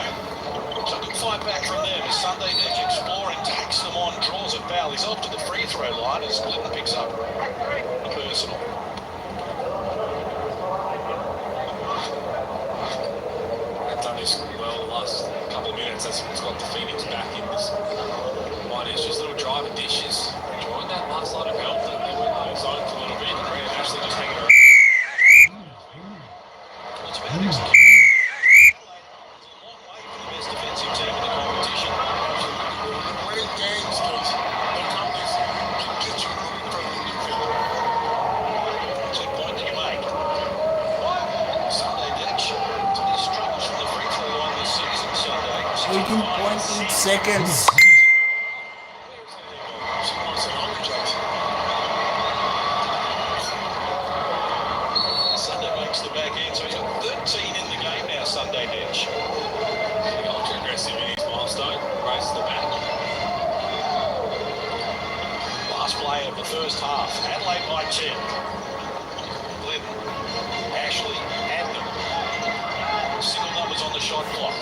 So a good fight back from them as Sunday Nick exploring, takes them on, draws a foul. He's off to the free throw line as Clinton picks up a personal. They've done this this well the last couple of minutes. That's what's got the Phoenix back in this one. Is just little driving dishes. Enjoying that last line of help that they went zone for a little bit. Graham actually just hanging around. It's about execution. It's a long way from the best defensive team in the competition. Winning games, kids. They come this can get you moving further than you feel. It's a good point that you make. Sunday Ditch. He struggles from the free throw line this season, Sunday. 18.8 seconds. Someone said underjudge. Sunday makes the back end, so he's got 13 in the game now, Sunday Ditch. Ultra aggressive in his milestone. Raises the back. Last play of the first half. Adelaide by 10. Glenn, Ashley, Adnan. Single numbers on the shot clock.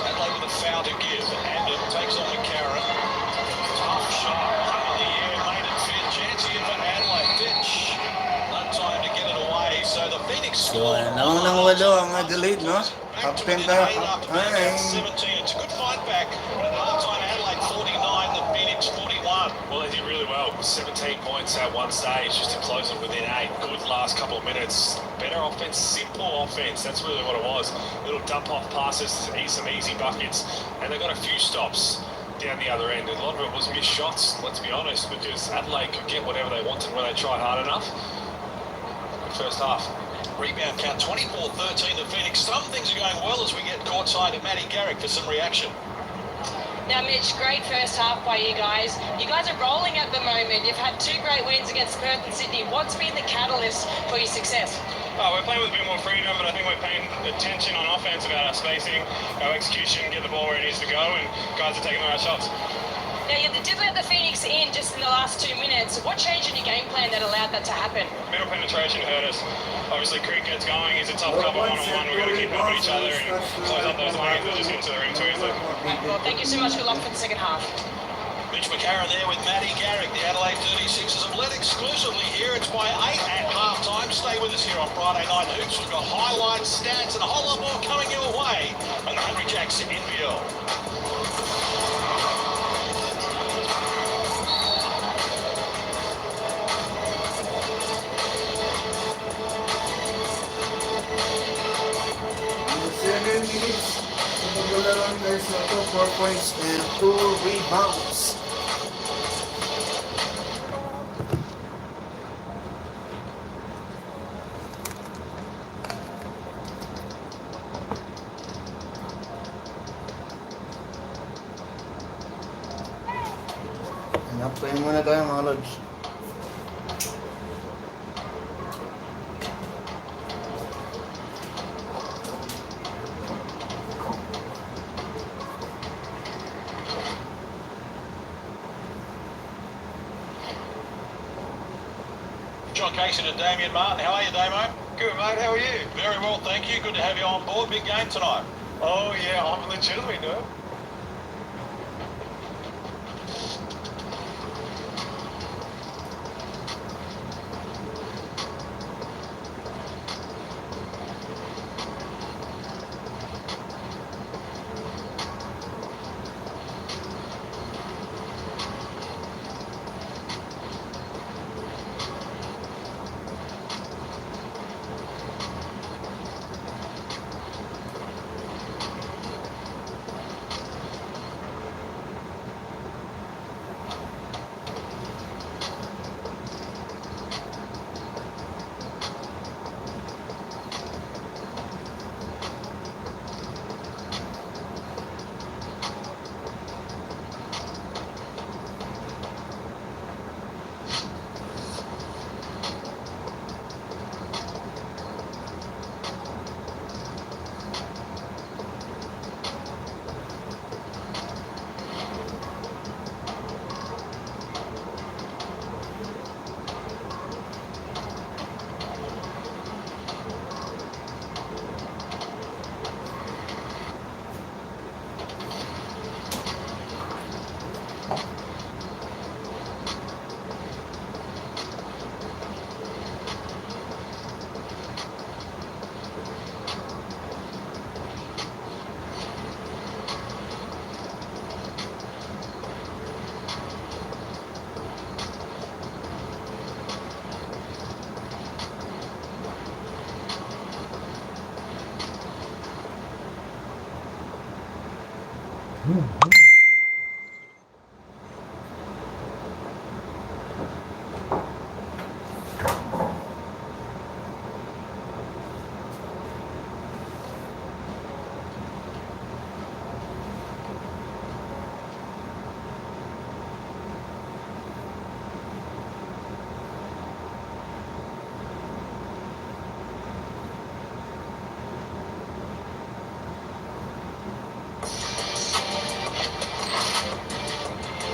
Adelaide with a foul to give. Adnan takes on McCarron. Tough shot. Hung in the air, made it fit. Chance here for Adelaide. Ditch. No time to get it away. So the Phoenix So, score. lang ng walo ang Adelaide, no? Back to Captain within ka. 8 after being Ay. out 17. It's a good fight back. But at halftime, Adelaide 49, the Phoenix 41. Well, they did really well. 17 points at one stage just to close it within 8. Good last couple of minutes. Better offense, simple offense. That's really what it was. Little dump off passes, some easy buckets. And they got a few stops down the other end. A lot of it was missed shots, let's be honest, because Adelaide could get whatever they wanted when they tried hard enough. First half. Rebound count 24-13 to Phoenix. Some things are going well as we get courtside at Matty Garrick for some reaction. Now, Mitch, great first half by you guys. You guys are rolling at the moment. You've had 2 great wins against Perth and Sydney. What's been the catalyst for your success? Oh, we're playing with a bit more freedom, but I think we're paying attention on offense about our spacing, our execution, get the ball where it needs to go, and guys are taking the right shots. Now, you did let the Phoenix in just in the last 2 minutes. What changed in your game plan that allowed that to happen? Middle penetration hurt us. Obviously, Creek gets going. He's a tough cover one-on-one. We've got to keep helping each other and close up those lanes. They'll just get into the ring too easily. Well, thank you so much. Good luck for the second half. Mitch McCarron there with Matty Garrick. The Adelaide36ers have led exclusively here. It's by 8 at half-time. Stay with us here on Friday Night Hoops. We've got highlights, stats, and a whole lot more coming your way on the Hungry Jacks NBL. Paglalaro ni Kaisotto, 4 points and 2 rebounds. Hanap-kain muna tayo mga lods. John Kaisotto and Damien Martin. How are you, Damo? Good, mate. How are you? Very well, thank you. Good to have you on board. Big game tonight. Oh, yeah. I'm legitimately nervous.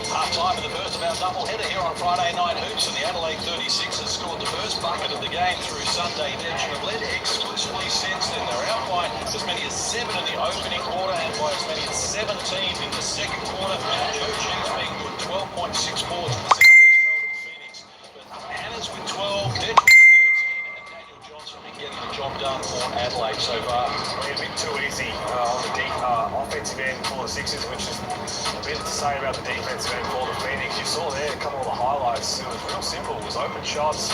Half-time in the first of our doubleheader here on Friday Night Hoops, and the Adelaide36ers scored the first bucket of the game through Sunday Ditch and have led exclusively since then. They're out by as many as 7 in the opening quarter and by as many as 17 in the second quarter. Joe Cheeks being good, 12.6 boards for the Southeast Melbourne Phoenix. But Hannah's with 12, Ditch with 13, and Daniel Johnson been getting the job done for Adelaide so far. A bit too easy on the deep offensive end for the Sixers, which is a bit to say about the defensive end for the Phoenix. You saw there a couple of the highlights. It was real simple. It was open shots.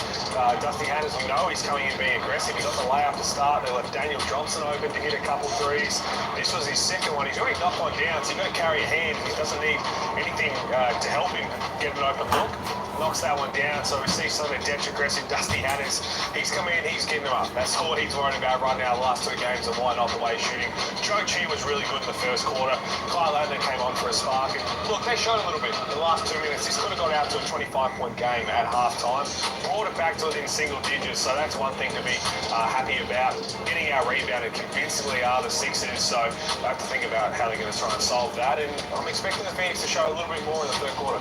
Dusty Hannahs, we know he's coming in being aggressive. He got the layup to start. They left Daniel Johnson open to hit a couple threes. This was his second one. He's already knocked one down, so you've got to carry a hand. He doesn't need anything to help him get an open look. Knocks that one down, so we see some of the Dutch aggressive Dusty Hannahs. He's coming in, he's getting them up. That's all he's worried about right now the last 2 games, and why not the way he's shooting. Joe Chi was really good in the first quarter. Kyle Adler came on for a spark. And look, they showed a little bit in the last 2 minutes. This could have got out to a 25-point game at halftime. Brought it back to within single digits, so that's one thing to be happy about. Getting our rebounded convincingly are the Sixers, so I have to think about how they're going to try and solve that. And I'm expecting the Phoenix to show a little bit more in the third quarter.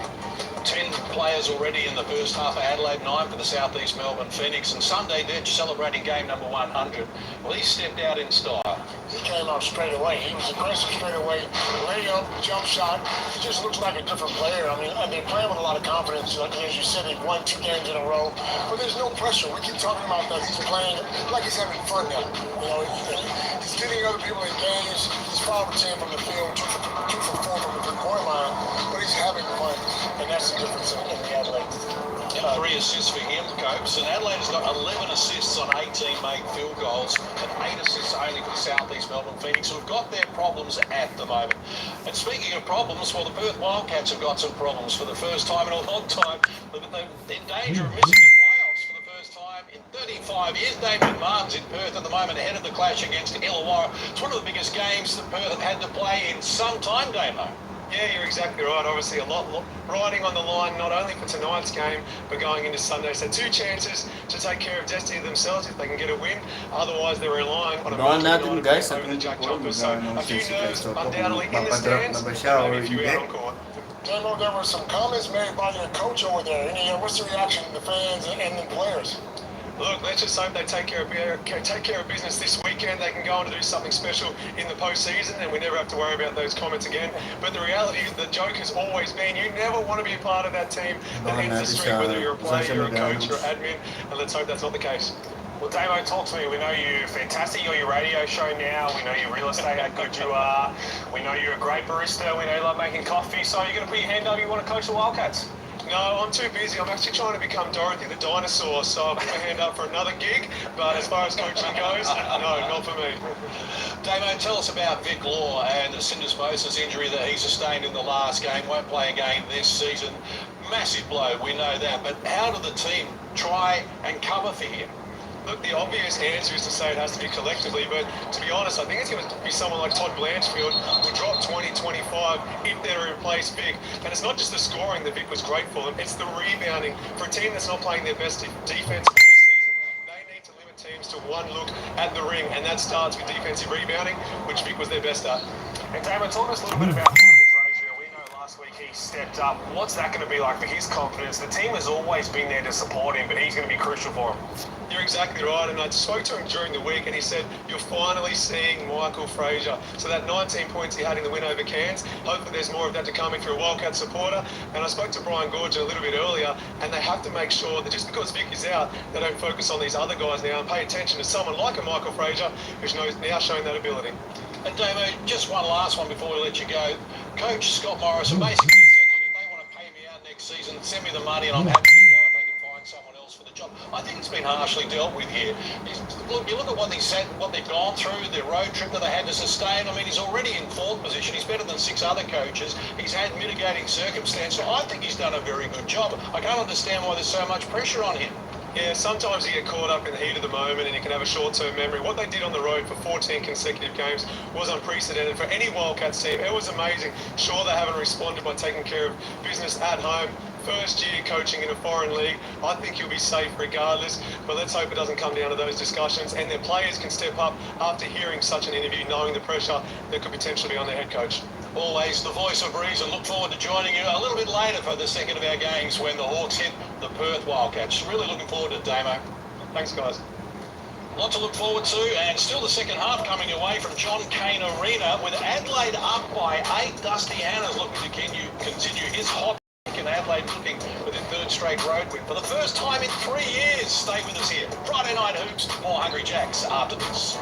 10 players already in the first half of Adelaide, 9 for the Southeast Melbourne Phoenix, and Sunday Ditch celebrating game number 100. Well, he stepped out in style. He came out straight away. He was aggressive straight away. Layup, jump shot. He just looks like a different player. I mean, they're playing with a lot of confidence. Like, as you said, they've won 2 games in a row. But there's no pressure. We keep talking about that. He's playing like he's having fun now. You know, he's getting other people in games. He's 5 for 10 from the field, 2 for 4 from the three-point line. But he's having fun. And that's the difference in the Adelaide. 3 assists for him, Copes, and Adelaide has got 11 assists on 18 made field goals and 8 assists only for the Southeast Melbourne Phoenix, who have got their problems at the moment. And speaking of problems, well, the Perth Wildcats have got some problems for the first time in a long time. They're in danger of missing the playoffs for the first time in 35 years. Damien Martin's in Perth at the moment ahead of the clash against Illawarra. It's one of the biggest games that Perth have had to play in some time, Damo. Yeah, you're exactly right. Obviously, a lot riding on the line, not only for tonight's game, but going into Sunday. So 2 chances to take care of destiny themselves if they can get a win. Otherwise, they're relying on a natin guys sa over the Jack 24 Jumpers. So a few nerves undoubtedly in the stands, maybe a few out on court. Demo, there were some comments made by your coach over there. What's the reaction of the fans and the players? Look, let's just hope they take care of business this weekend. They can go on to do something special in the postseason, and we never have to worry about those comments again. But the reality is the joke has always been you never want to be a part of that team that ends the streak, whether you're a player, you're a coach, you're admin, and let's hope that's not the case. Well, Damo, talk to me. We know you're fantastic. You're your radio show now. We know your real estate, how good you are. We know you're a great barista. We know you love making coffee. So you're going to put your hand up, you want to coach the Wildcats? No, I'm too busy. I'm actually trying to become Dorothy the dinosaur, so I'll put my hand up for another gig. But as far as coaching goes, no, not for me. Damo, tell us about Vic Law and the syndesmosis injury that he sustained in the last game. Won't play again this season. Massive blow, we know that. But how did the team try and cover for him? Look, the obvious answer is to say it has to be collectively, but to be honest, I think it's going to be someone like Todd Blanchfield who will drop 20, 25 if they're to replace Vic. And it's not just the scoring that Vic was great for them, it's the rebounding. For a team that's not playing their best defense all season, they need to limit teams to one look at the ring, and that starts with defensive rebounding, which Vic was their best at. And Damon, talk us a little bit about Michael Frazier. We know last week he stepped up. What's that going to be like for his confidence? The team has always been there to support him, but he's going to be crucial for him. You're exactly right, and I spoke to him during the week and he said, you're finally seeing Michael Frazier. So that 19 points he had in the win over Cairns, hopefully there's more of that to come if you're a Wildcat supporter. And I spoke to Brian Gorge a little bit earlier, and they have to make sure that just because Vic is out, they don't focus on these other guys now and pay attention to someone like a Michael Frazier who's now showing that ability. And Damo, just one last one before we let you go. Coach Scott Morrison basically said, look, if they want to pay me out next season, send me the money and I'm happy to go if they can find someone else for the job. I think it's been harshly dealt with here. Look, you look at what they've gone through, their road trip that they had to sustain. I mean, he's already in 4th position. He's better than 6 other coaches. He's had mitigating circumstance. So I think he's done a very good job. I can't understand why there's so much pressure on him. Yeah, sometimes you get caught up in the heat of the moment and you can have a short-term memory. What they did on the road for 14 consecutive games was unprecedented for any Wildcats team. It was amazing. Sure, they haven't responded by taking care of business at home. First year coaching in a foreign league, I think he'll be safe regardless, but let's hope it doesn't come down to those discussions and their players can step up after hearing such an interview, knowing the pressure that could potentially be on their head coach. Always the voice of reason. Look forward to joining you a little bit later for the second of our games when the Hawks hit the Perth Wildcats. Really looking forward to it, Damo. Thanks, guys. A lot to look forward to, and still the second half coming away from John Cain Arena with Adelaide up by 8. Dusty Hannah's looking to continue his hot streak, and Adelaide looking for their 3rd straight road win for the first time in 3 years. Stay with us here. Friday Night Hoops, more Hungry Jacks after this.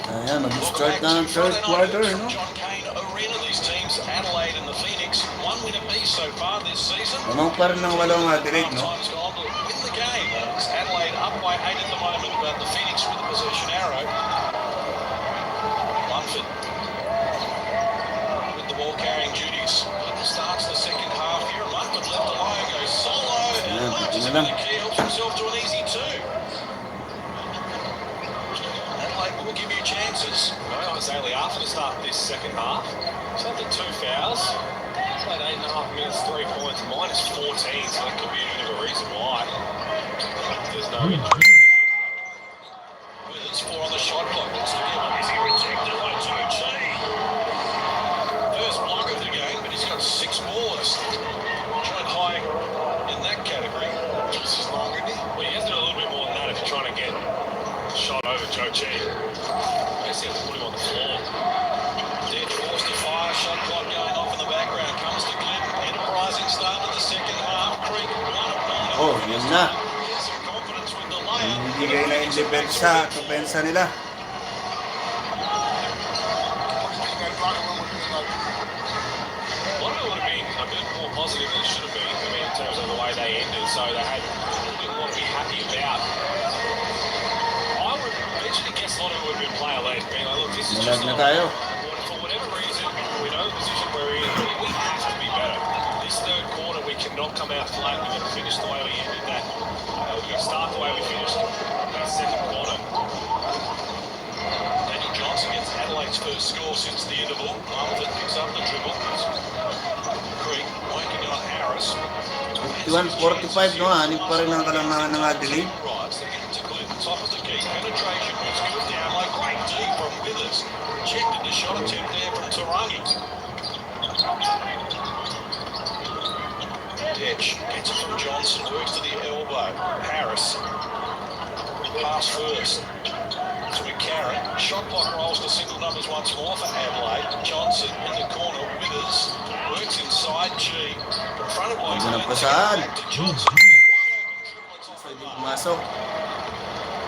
Ayan, mag-start na ang 3rd quarter, no? John Cain Arena, these teams, Adelaide and the Phoenix, one win apiece so far this season. Lamang pa rin ng 8 ang Adelaide, no? Time's gone to win the game. It's Adelaide up by 8 at the moment, but the Phoenix with the possession arrow. Munford with the ball carrying duties. Starts the second half here. Munford left alone, goes solo, and March is really key, helps himself to an easy 2. Will give you chances. No, it's only after the start of this second half. So after 2 fouls, played 8.5 minutes, 3 points, minus 14, so that could be a bit of a reason why there's no injury. With its 4 on the shot clock, looks to be one. Is he rejected by 2G? Oh, yun na. Some confidence with the layup. Bibigay na yung depensa nila. That locker room would have been like, A lot of it would have been a bit more positive than it should have been. I mean, in terms of the way they ended, so they had a bit more to be happy about. I would eventually guess a lot of it would have been player-led. Being like, look, this is just Malag na not tayo. for whatever reason, we know the position we're in. We have to be better. This third quarter, we cannot come out flat. We've got to finish the way we ended that. We've got to start the way we finished that second quarter. Daniel Johnson gets Adelaide's first score since the interval. Martin picks up the dribble. Creek working on Harris. 51-45, no? Hanip pa rin ang kalangangan ng Adelaide. Right, so getting to clear the top of the key. Penetration was good down low. Great D from Withers. Checked the shot attempt there from Tarangi. Detch gets it from Johnson, works to the elbow. Harris. Pass first to McCarron. Shot clock rolls to single numbers once more for Adelaide. Johnson in the corner. Withers works inside G. In front of Ganda ng White. pasahan. Back to Johnson. Pwede pumasok.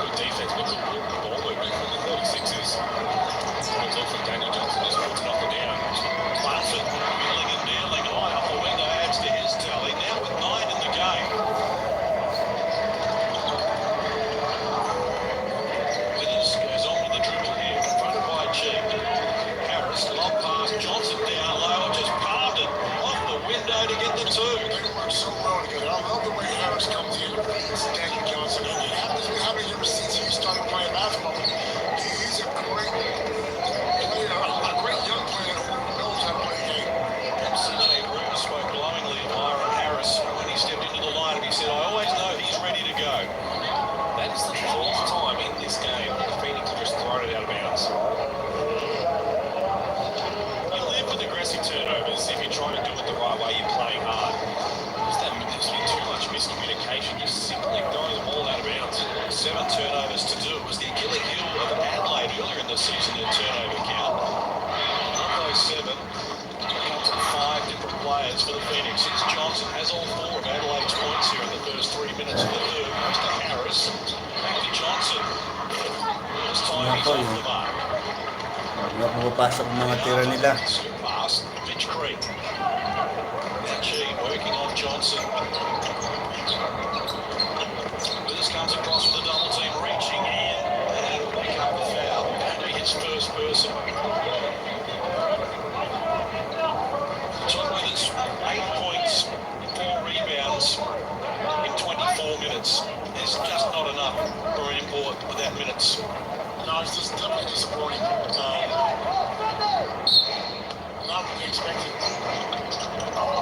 Good defense, but good ball movement from the 36ers. Good look from Daniel Johnson, just able to knock it down. Clarkson wheeling and dealing high up the window, adds to his tally. Now with 9 in the game. Withers goes on with the dribble here, confronted by G. Harris, long pass, Johnson down low, just palmed it off the window to get the two. they work so well together. I love the way Harris comes in and beats Daniel Johnson. And it's been happening ever since he started playing basketball. He's a great player, a great young player who knows how to play the game. CJ Room spoke glowingly of Myron Harris when he stepped into the lineup. He said, I always know he's ready to go. That is the fourth time in this game the Phoenix have just thrown it out of bounds. You live with aggressive turnovers if you're trying to do it the right way, you're playing hard. There's been too much miscommunication. You're simply throwing the ball out of bounds. 7 turnovers to do. It was the Achilles heel of Adelaide earlier in the season in turnover count. Of those 7, it comes from 5 different players for the Phoenix. It's Johnson has all 4 of Adelaide's points here in the first 3 minutes of the third. Goes to Harris. Back to Johnson. This time he's off the mark. Wala pumapasok ang mga tira nila. Good pass. Mitch Creek. Now G working on Johnson. Withers comes across with a double team, reaching in and pick up the foul. And he hits first person. John Withers, 8 points, 4 rebounds in 24 minutes. It's just not enough for an import without minutes. No, it's just definitely disappointing. Not what they expected.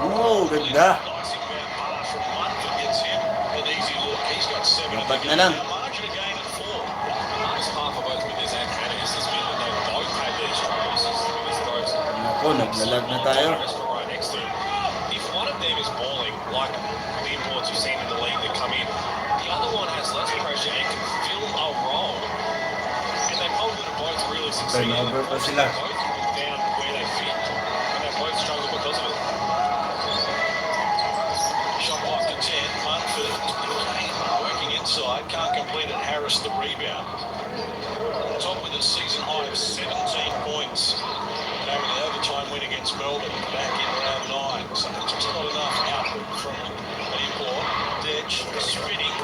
Oh, ganda. Nice inbound pass from Munford gets him an easy look. He's got 7 in the Dapat na game. lang. Now margin of gain at 4. The hardest part for both Withers and Hannahs has been that they've both had their struggles with his throws. Nako, naglalag na tayo. Restaurant right next to him. If one of them is balling, like the imports you've seen in the league that come in, the other one has less pressure and can fill a role. And they probably would have both really succeeded. Turnover pa sila. They both found where they fit, and they both struggled because of it. Shot clock to 10. Munford working inside. Can't complete it. Harris the rebound. Top with a season high of 17 points. Having the overtime win against Melbourne back in round 9. So that's just not enough output from an import. Detch spinning.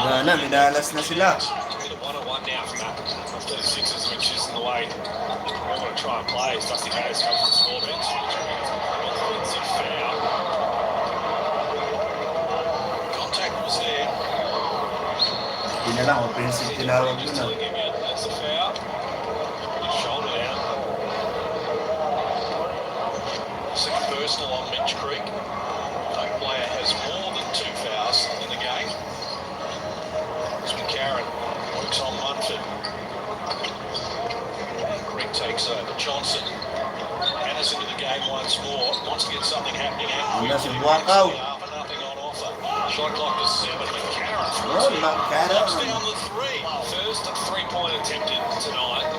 Wala na, minalas na sila. It's a bit of 1-on-1 now from that 36ers, which isn't the way we want to try and play. Dusty Hayes comes to the score bench. Offensive foul. Contact was there. Hindi na lang, offensive tinawag Just yun. telling him, yeah, that's a foul. His shoulder down. Second personal on Mitch Creek. No player has more than 2 fouls in the game. It's McCarron works on Munford. Creek takes over. Johnson. Hannahs into the game once more. Wants to get something happening out Wala si quickly. Buakaw. Half and nothing on offer. Shot clock to 7. McCarron Oh, McCarron. knocks down the 3. First 3-point attempted tonight.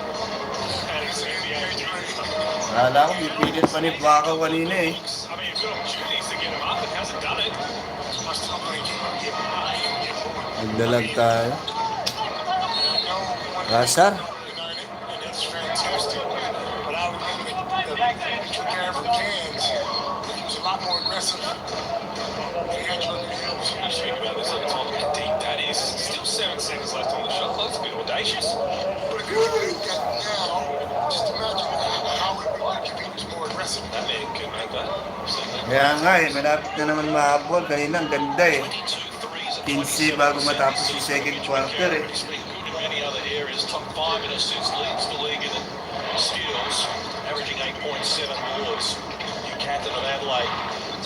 And It's an NBA three. Akala ko pipilit pa ni Baka kanina eh. I mean, you've got opportunities to get him up and hasn't done it. I still think he can get moving. Nagdalag tayo. I know one Rasar. United, and it's fantastic. But I remember the took care from Cairns. He was a lot more aggressive. He had you in the hills. You speak about this other time, how deep that is. Still 7 seconds left on the shot clock. It's a bit audacious. But if you look at it now, just imagine how it would look if he was more aggressive. That man can make that. Kaya nga eh, malapit na naman mahabol. Kanina ang ganda eh. 15 bago matapos yung second quarter eh. He's been good in many other areas. Top 5 in assists, leads the league in skills, averaging 8.7 boards. New captain of Adelaide,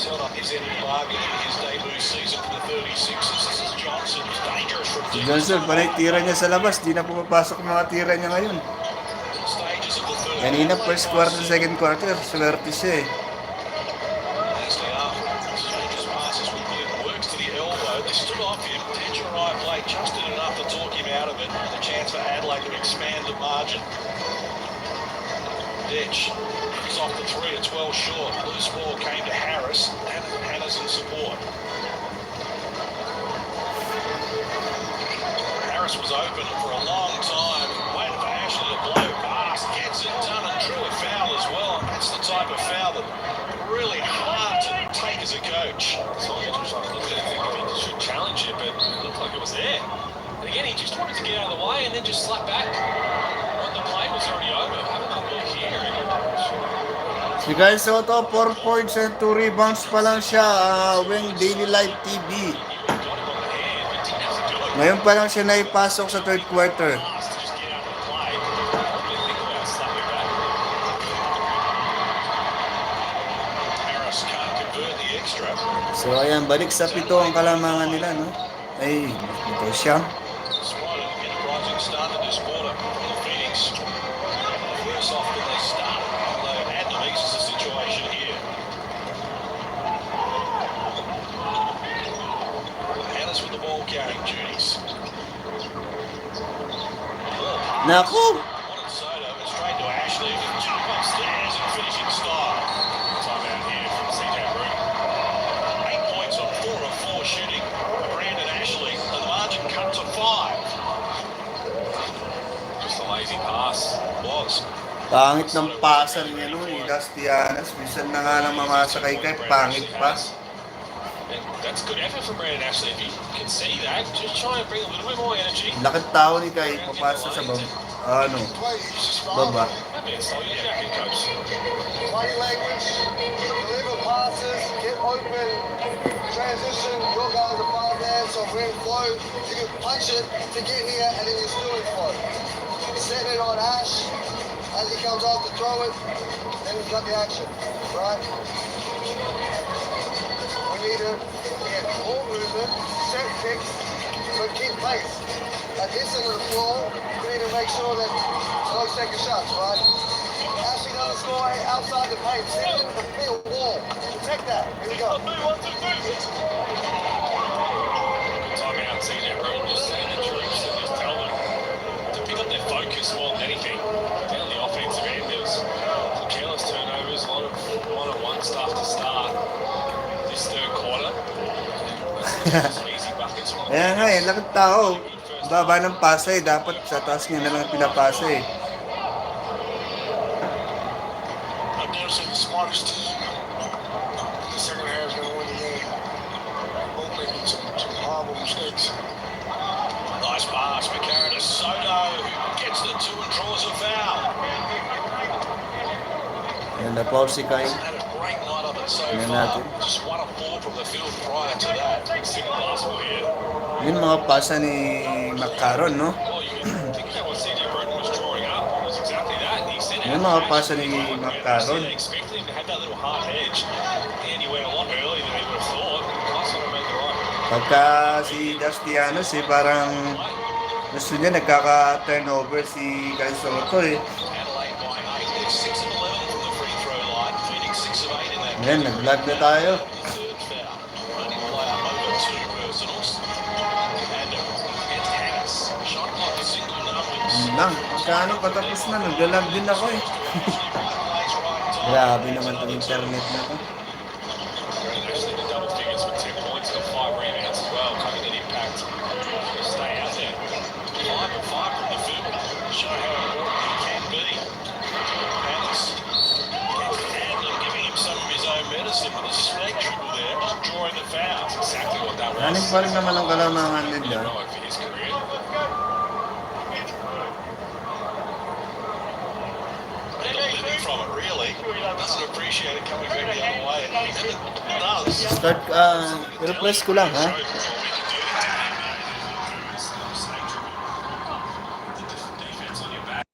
held up his end of the bargain in his debut season for the 36ers. This is Johnson, dangerous from Si deep. Johnson, panay tira niya sa labas. Di na pumapasok ang mga tira niya ngayon. Stages of the third. Kanina first quarter, second quarter, swerte siya eh. Ashley Arthur exchanges passes with Glynn, works to the elbow. They stood off him. Tencherai played just did enough to talk him out of it. And a chance for Adelaide to expand the margin. Ditch is off the 3, it's well short. Loose ball came to Harris. Hannah's in support. Harris was open for a long time, waiting for Ashley to blow past, gets it done and drew a foul as well. That's the type of foul that really hard to take as a coach. So I was trying to look at it and think he should challenge it, but it looked like it was there. And again, he just wanted to get out of the way and then just slap back when the play was already over. Have another look here. Si Kaisotto, 4 points and 2 rebounds pa lang siya. Wing Daily Live TV. Got him on the hand, but didn't have to do it Ngayon pa lang siya naipasok sa third quarter. fast to just get out of the play. Probably think about slapping back. Harris can't convert the extra. So ayan, balik sa 7 ang kalamangan nila, no? Ay, ito siya. Spotted to get a rising start to this quarter from the Phoenix. Worse off than they started. Although Adelaide is the situation here. Hannah's with the ball carrying duties. Naku! Wanted Soto, but straight to Ashley. Jump upstairs and finishing style. Time out here from CJ Root. 8 points on 4 of 4 shooting. Brandon Ashley, and the margin cut to 5. Just a lazy pass. Was. Pangit ng passer niya nun, Ilastianas. Minsan na nga lang mamasa kay pangit pa. And that's good effort from Brandon Ashley. If you can see that, just try and bring a little bit more energy. Lakad tao ni Kai, papasa sa ano, Play, he's just following. baba. That man stole your jacket, coach. Body language, deliver passes, get open, transition, your guys are 5 man, so when flow, you can punch it to get here and then you're still in flow. Setting it on Ash, as he comes off to throw it, then we've got the action, right? We need to get more movement, set picks, but keep pace. At this end of the floor, we need to make sure that no second shots, right? Ashley doesn't score outside the paint. Send it into the field wall. Protect that. Here we go. Time out, CJ Root. Just say the troops and just tell them to pick up their focus more than anything. Down the offensive end, there was some careless turnovers, a lot of one-on-one stuff to start this third quarter. Some easy buckets. Ayan nga eh, lakad tao. Baba ng pasa eh, dapat sa taas niya na lang pinapasa eh. I've never seen the smartest team in the second half is going to win the game. Both making some horrible mistakes. Nice pass, McCarran to Soto, who gets the 2 and draws a foul. Ayan na Paul si Kai. Hasn't had a great night of it so Tingnan far. natin. Just 1 of 4 from the field prior to that. Single basketball here. Yun mga pasa ni Macaron, no? Well, you can think about what CJ Root was drawing up. It was exactly that. And he sent Yun out. mga pasa ni Macaron. They expected him to have that little hard edge. And he went a lot earlier than they would have thought. Kaisotto made the right. Pagka si Dastianos eh, parang gusto niya nagkaka-turnover si Kaisotto eh. Adelaide by 8. They're 6 of 11 from the free throw line. Phoenix 6 of 8 in that. Ayan, nag-vlog na tayo. Third foul. Running player over 2 personals. And against Harris. Shot clock is single numbers. lang. Pagkaano patapos na, naglalag din ako eh. Grabe naman itong internet na to. Actually, the double figures with 10 points, got 5 rebounds as well. Coming in impact. Stay out there. 5 and 5 from the field. Show how important he can be. Palace and giving him some of his own medicine with a snake dribble there, just drawing the fouls. Exactly what that was. Nanig pa rin naman ang kalamangan nila. Heroic for his career. Living from it, really. Doesn't appreciate it coming back the other way. And it does. Start, replace ko lang ha. Defense on your back.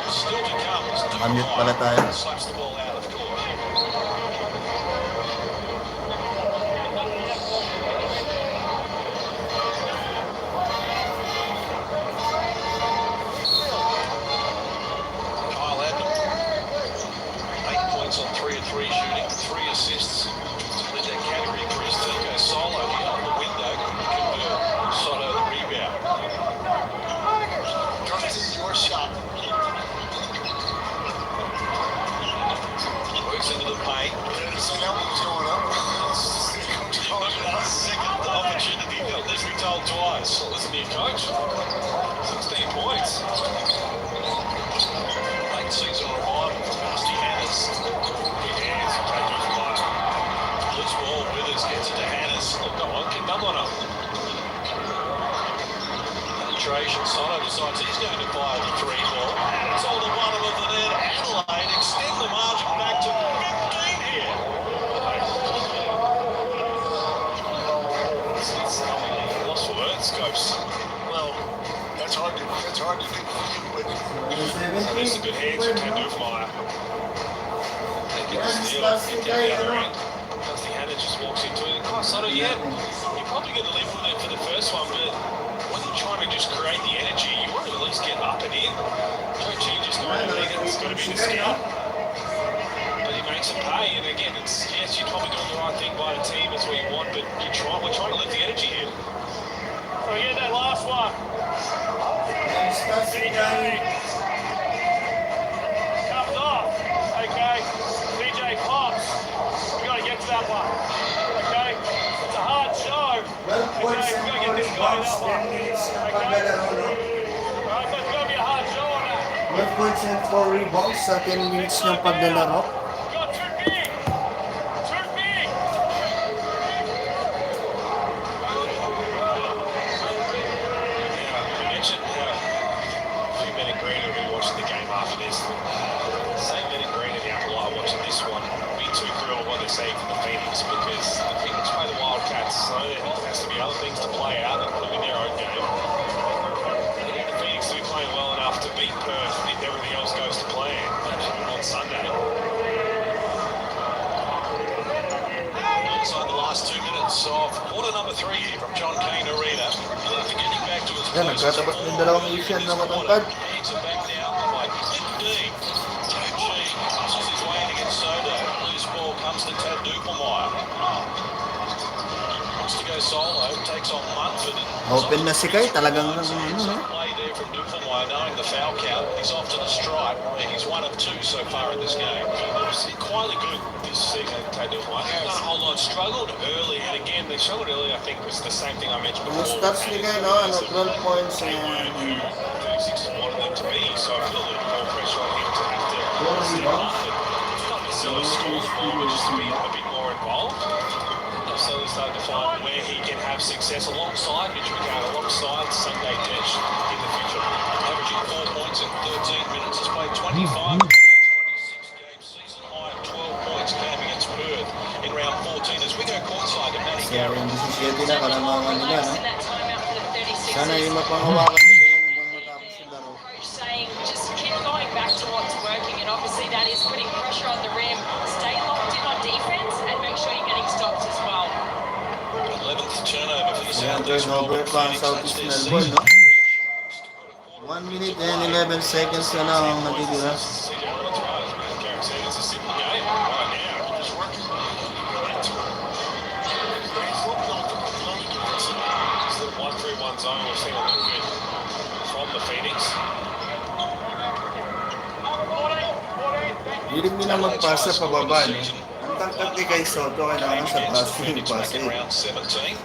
Still to come. Nakamute pala tayo. Slaps the ball out of court. Kyle Adlam, 8 points on 3 of 3 shooting, 3 assists. To lead that category for his team. Kaisotto here on the window. Convert. Soto the rebound. Dusty, your shot. Works into the paint. So that one was going up. Second opportunity. At least we told twice. Listen to your coach. 16 points. Late season revival. Rusty Hannes. Big hands. Loose ball. Withers gets it to Hannes. Look, no one can double on him. Penetration. Soto decides he's going to fire the 3 ball. It's all the one of them for there. Adelaide extend the margin back to 15 here. Lost for words, Scopes. Well, that's hard to do for you, but There's some good hands from Kandufmeyer. They get the steal. Get down the other end. Dusty Hannes just walks into it. Kaisotto, yeah, you're probably going to live with it for the first one, but when you're trying to just create the energy, you want to at least get up and in. Joe G just going to lead it. It's got to be the skill. But he makes it pay, and again, it's yes, you're probably doing the right thing by the team. That's what you want, but we're trying to lift the energy here. So we get that last one. Comes off. Okay. DJ Fox. We got to get to that one. Okay. It's a hard show. 12 points and 4 rebounds, 10 minutes ng paglalaro, no? Alright, that's going to be a hard show on that. 12 points and 4 rebounds sa 10 minutes ng paglalaro. Got too big. Too big. You mentioned a few men in green will be watching the game after this. Same men in green in the upper line watching this one. Be too thrilled what they're saying from the Phoenix because the Phoenix play the Wildcats So there has to be other things to play out, including their own game. The Phoenix will be playing well enough to beat Perth if everything else goes to plan on Sunday. Inside the last 2 minutes of quarter number 3 here from John Cain Arena. After getting back to his Yan, nagkatapat ng dalawang Asian na matangkad. Hands it back now by 15. Joe muscles his way in against Soto. Loose ball comes to Tad Dupelmeyer. Wants to go solo, takes on Munford. Open na si Kai, talagang Play there from Dupelmeyer, knowing the foul count. He's off to the stripe. He's 1 of 2 so far in this game. He's quietly good this season, Tad Dupelmeyer. Not a whole lot. Struggled early, and again, they struggled early, I think, was the same thing I mentioned Yung before. stats ni Kai, no? 12 points They and weren't who 36ers wanted them to be, so I feel a little more pressure on him to have to step up and not necessarily score the ball, but just to be a bit more involved. I've slowly started to find where he can have success alongside Mitch McCann, alongside Sunday Desh in the future. Averaging 4 points in 13 minutes, has played 25 of his 26 games, season high of 12 points, came against Perth in round 14. As we go courtside to Matty so Garrett. yung 17 na kalamangan nila, no? In that timeout for the 36ers. Sana yung mapanghawakan nila yan hanggang matapos yung laro. Coach saying just keep going back to what's working, and obviously that is putting pressure on the rim. Stay locked in on defense and make sure you're getting stops as well. 11th turnover for the Yan, Southeast turnover Melbourne pa ang Phoenix. Southeast That's their Melbourne, season. no? 1 minute and 11 seconds na lang ang natitira. CJ Rollins right, as Garrett said, it's a simple game right now. He's working into it. He's working on the only difference. It's the 1-3-1 zone. We've seen a little bit from the Phoenix. Hilig nila magpasa pababa, no? Ang tangkad ni Kaisotto, kailangan sa taas yung Phoenix back pasa, in eh. round 17.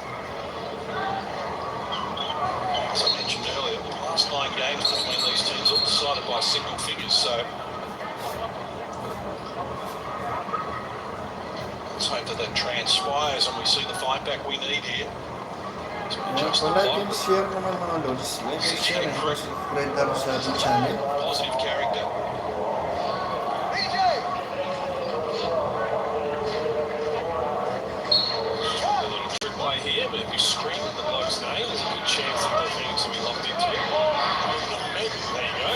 As I mentioned earlier, the last 9 games between these teams all decided by single figures, so let's hope that transpires and we see the fight back we need here. So we Yeah, adjust the like and clock. share naman mga lods. Like and share and subscribe na sa ating channel. Positive character. A little trick play here, but if you scream at the bloke's name, there's a good chance that the Phoenix will be locked into. Maybe. There you go.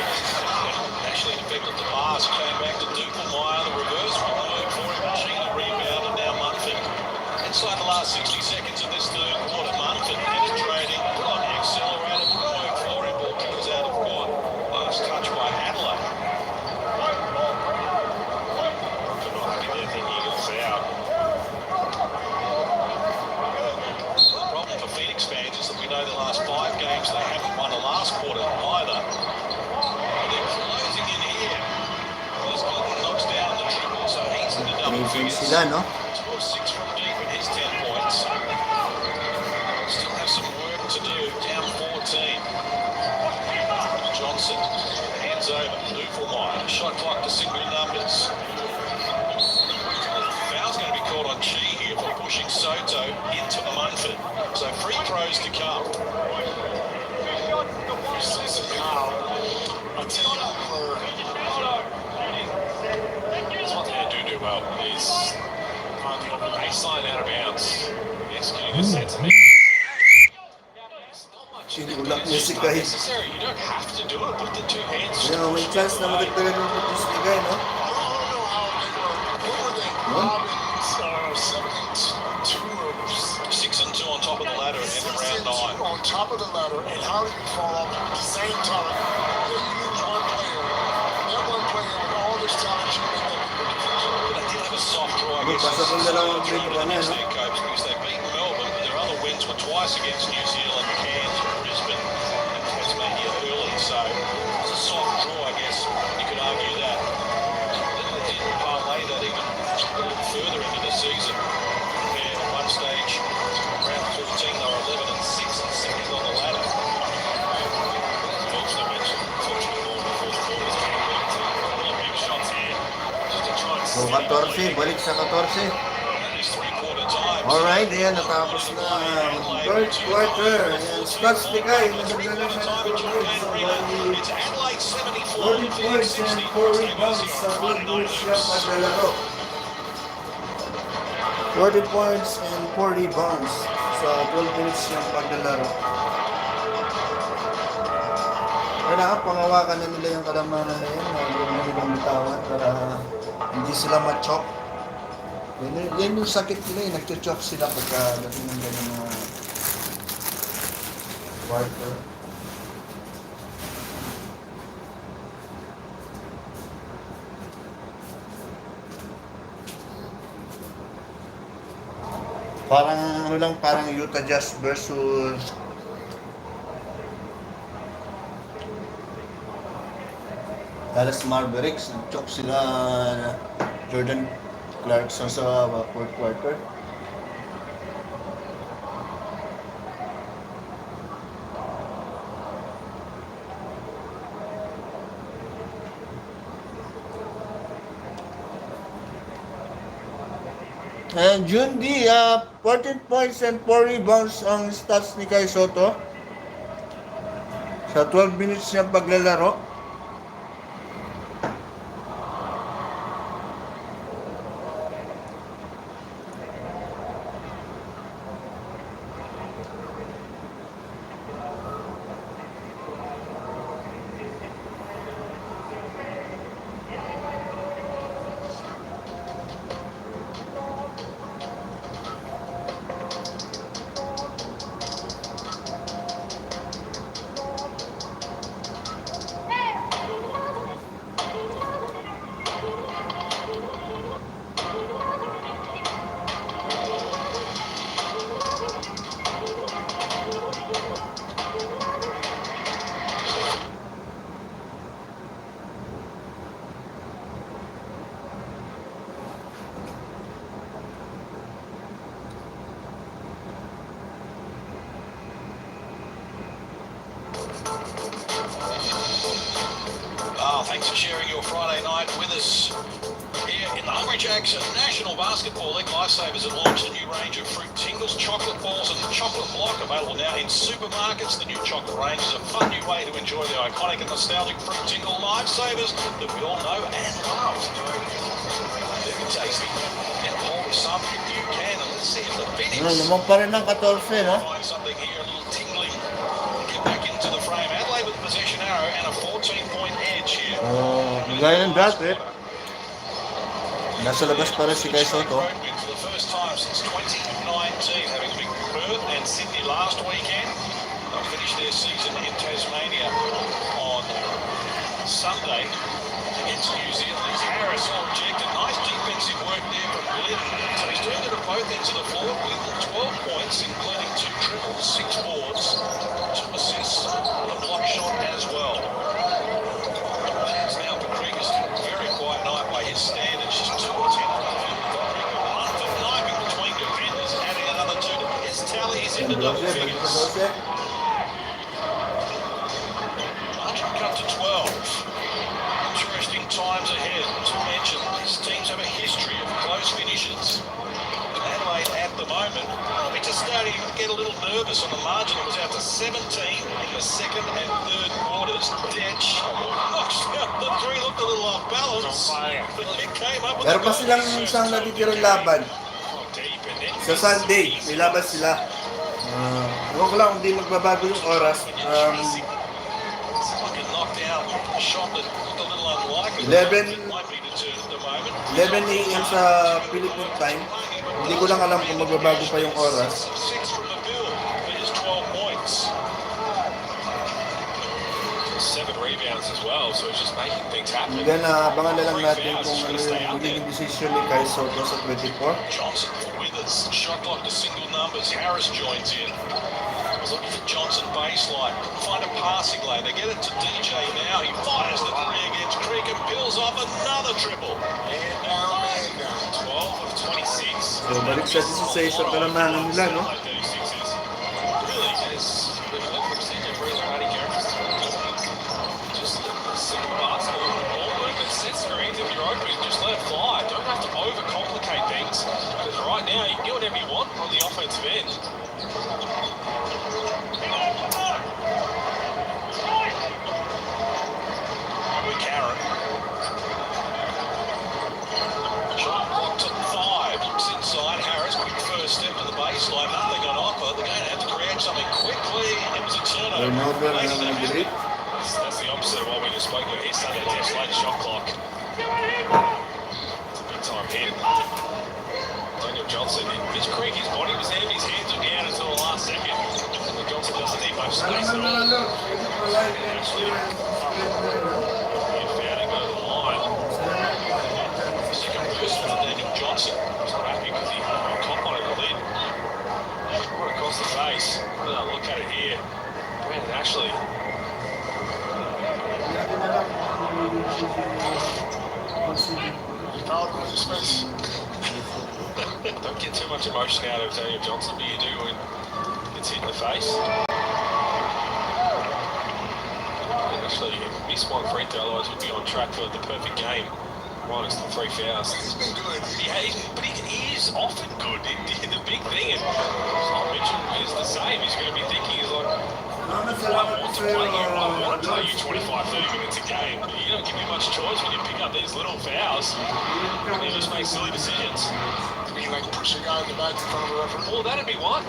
Actually defended the bars, came back to Dupelmeyer. The reverse will work for him. Sheena rebounded, now Munford. Inside the last 60 seconds of this third quarter, Munford penetrating, put on the accelerator, good work for him. Ball comes out of court. Last touch by Adelaide. They're not happy there, the Eagles out. The problem for Phoenix fans is that we know the last 5 games they haven't won a last quarter either. They're closing in here. As Golden knocks down the triple, so he's in the double Defense figures. sila, no? 12-6 from deep in his 10 points. Still have some work to do. Down 14. Johnson hands over. Dupelmeyer. Shot clock to single numbers. Foul's going to be called on Chi here for pushing Soto into Munford. So free throws to come. Now, I tell you, That's one thing they do well, is find the open baseline out of bounds. Executing the sets. Sinulak niya si Kai. Necessary. You don't have to do it with the two hands. Yan, may chance na matagdagan yung putis ni Kai, no? I don't know how they were. What were they? Robbins, 7-2 or 6 and 2 on top of the ladder at the end of round 9. on top of the ladder, and how do you fall off at the same time? Then you lose one player. That one player with all this talent should have been But they did have a soft draw, I May guess. pasok ang dalawang free throw na, Against no? their coach because they beat Melbourne, but their other wins were twice against New Zealand, Cairns, Brisbane, and Tasmania early. So it was a soft draw, I guess. You could argue that. Then they did parlay that even a little further into the season. And at one stage, round 14, they were 11 and 6 and second on the ladder. Also mentioned, unfortunately, more in the fourth quarter. A lot of big shots here. Just to try and So, 14, balik sa 14. That is three-quarter time. Alright, ayan, natapos na ang third quarter. Ayan, stats ni Kai, nasagdagan siya ng 12 points. So, bali, It's Adelaide 40 74, points and 4 rebounds sa good shot na lalaro. 40 points and 4 rebounds sa 12 minutes yung paglalaro. Kailangan pangawakan na nila yung kalamanan na yun, huwag na nilang bitawan para hindi sila ma-chok. Yan yung sakit nila, nag-chok sila pagka dating ng ganyan mga quarter. Parang ano lang, parang Utah Jazz versus Dallas Mavericks. Nag-choke sila Jordan Clarkson sa fourth quarter. And June D, 14 points and 4 rebounds ang stats ni Kaisotto sa 12 minutes niyang paglalaro. Thanks for sharing your Friday night with us. Here in the Hungry Jacks National Basketball League, Lifesavers have launched a new range of fruit tingles, chocolate balls and chocolate block, available now in supermarkets. The new chocolate range is a fun new way to enjoy the iconic and nostalgic fruit tingle Lifesavers that we all know and love. Very tasty. Get a hold of some if you can, and let's see if the Phoenix Naman pa rin ng 14, no? find something here, a little tingling. Get back into the frame. Adelaide with the possession arrow and a 14-point edge here. Gaya ng dati. Nasa labas pa rin si Kaisotto. For the first time since 2019, having big Perth and Sydney last weekend. They'll finish their season in Tasmania on Sunday against New Zealand. It's Harris all rejected. Nice defensive work there from Glidden. So he's turned it at both ends of the floor with 12 points, including 2 triples, 6 boards, 2 assists, and a block shot as well. Chance now for Krieger's very quiet night by his standards. Just 2 or 10 on the field. One for knifing between defenders, adding another 2 to his tally. He's into double figures. 100 cut to 12. Interesting times ahead. To mention, these teams have a history of close finishes. Adelaide at the moment, probably just starting to get a little nervous on the margin. It was out to 17 in the second and third quarters. Detch knocks out the 3, looked a little off balance, but it came up with Pero the pa goal. silang isang natitirang laban. Sa Sunday, may laban sila. Ewan ko lang kung di magbabago yung oras. Fucking knocked out a shot that looked a little unlikely. 11 It might be determined at the moment. 11 a.m. sa Philippine time. Hindi ko lang alam kung magbabago pa yung oras. 6 from the bill for his 12 points. 7 rebounds as well, so it's just making things happen. Then, abangan na lang natin kung ano yung magiging decision ni Kaisotto sa 24. Johnson for Withers. Shot clock to single numbers. Harris joins in. Was looking for Johnson baseline. Couldn't find a passing lane. They get it to DJ now. He fires the 3 against Creek and builds off another triple. And 12 of 26. So, balik sa decision pa naman nila, no? Adelaide36ers really has been a little CJ Breeze party characters. Just simple basketball. Ball movement, set screens. If you're open, just let it fly. Don't have to overcomplicate things. Because right now, you can get whatever you want on the offensive end. Karen. Shot clock to 5. Looks inside. Harris baseline, nothing on offer. They're going to have to create something quickly. It was a turnover. Turnover na Making them nag-delete. That's the opposite of what we just spoke about. He's starting to test late shot clock. It's a big time hit. Daniel Johnson, Mitch Creek, his body was there, his hands were down until the last second. Daniel Johnson doesn't need much space at all. Actually, found him over the line. Second person for Daniel Johnson. He's not happy because he caught one of the lid. Right across the face. Look at it here. Brandon Ashley. Fouled him with his face. Don't get too much emotion out of Daniel Johnson, but you do when it's hit in the face. Actually, missed one free throw, otherwise we'd be on track for the perfect game. Minus the 3 fouls. He's been good. But he is often good. The big thing, and I'll mention, is the same. He's going to be thinking, he's like, I want to play you. I want to play you 25, 30 minutes a game. You don't give me much choice when you pick up these little fouls. You just make silly decisions. You like push a guy in the back in front of a referee. Well, that'd be one.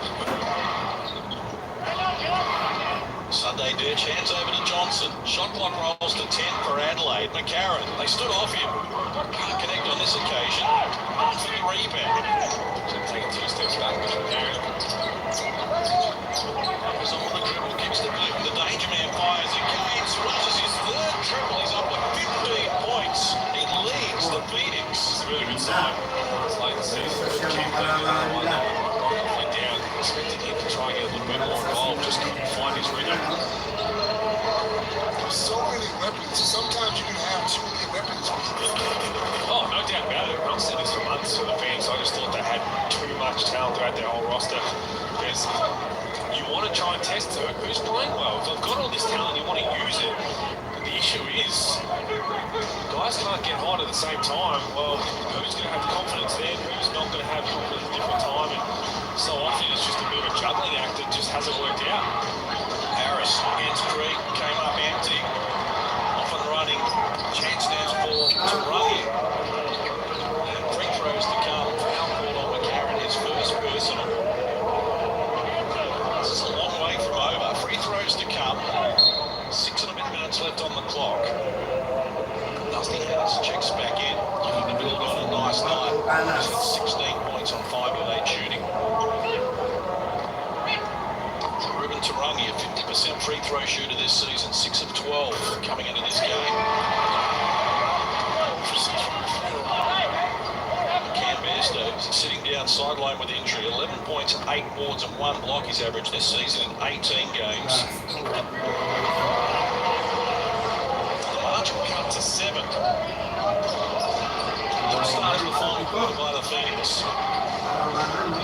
Sunday Dirch hands over to Johnson. Shot clock rolls to 10 for Adelaide. McCarron, they stood off him. Can't connect on this occasion. For the rebound. Taking 2 steps back. Goes on with the dribble, kicks the blue. The danger man fires again. Smashes his third triple. He's up to 15 points. He leads the Phoenix. It's a really good sign. It's late in the season. Keep playing down. Expecting him to try and get a little bit more involved. Just couldn't find his rhythm. There's so many weapons. Sometimes you can have too many weapons. Oh, no doubt about it. I've said this for months for the Phoenix. I just thought they had too much talent throughout their whole roster. Because you want to try and test who's playing well. If they've got all this talent, you want to use it. But the issue is, guys can't get hot at the same time. Well, who's going to have the confidence then? Who's not going to have confidence at a different time? And so often it's just a bit of a juggling act that just hasn't worked out. Harris against Creek, came up empty. Off and running. Chance now for Tarangi. And free throws to come. Foul called on McCarron, his first personal. This is a long way from over. Free throws to come. 6 and a bit minutes left on the clock. Dusty Harris checks back in. Looking to build on a nice night. He's got 16 points on 5 of 8 shooting. Tarangi, a 50% free throw shooter this season, 6 of 12 coming into this game. Cam Bairstow sitting down sideline with injury, 11 points, 8 boards and 1 block his average this season in 18 games. The margin cut to 7. Good start to the final quarter by the Phoenix.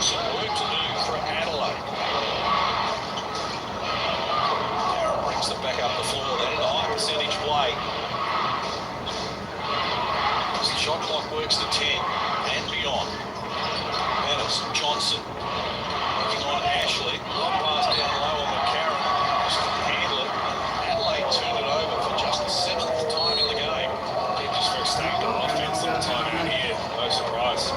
Some work to do for Adelaide. Them back up the floor, then into high percentage play. As the shot clock works to 10 and beyond. Dennis Johnson looking on Ashley. Long pass down low on McCarron. Just couldn't handle it. Adelaide turned it over for just the 7th time in the game. They're just very stagnant on offense all the time out here. No surprise.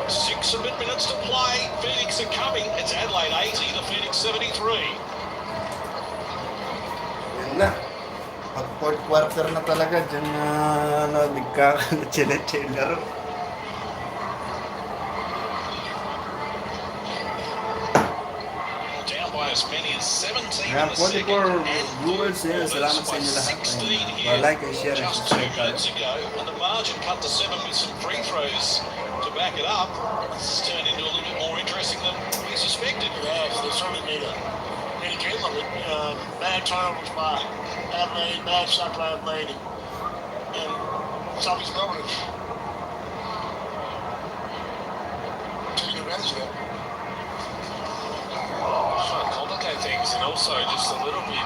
6 a bit minutes to play. Phoenix are coming. It's Adelaide 80, the Phoenix 73. Na. Pag fourth quarter na talaga, dyan na nagkakalatsin-latsin. Down by as many as 17 Kaya in the 44 second. viewers yan, salamat sa inyo lahat. Like and share and Just 2 subscribe tayo. minutes ago, and the margin cut to 7 with some free throws to back it up. This has turned into a little bit more interesting than we suspected. Yeah, they certainly made a game of it. Bad turnovers by Adelaide, bad shot by Adelaide, and Southeast Melbourne taking advantage of that. Trying to complicate things, and also just a little bit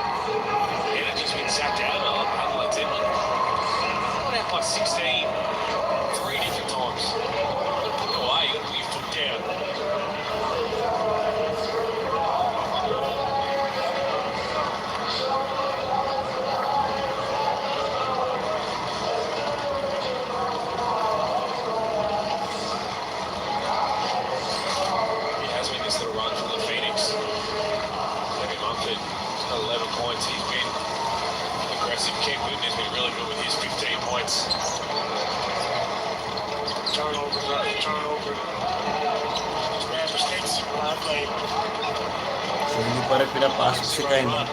energy's been sacked out of Adelaide's end. Got out by 16 3 different times. Got to put it away, you got to put your foot down. has been really good with his 15 points. Turnovers. Bad mistakes. So hindi pa rin pinapasok si Kai, no?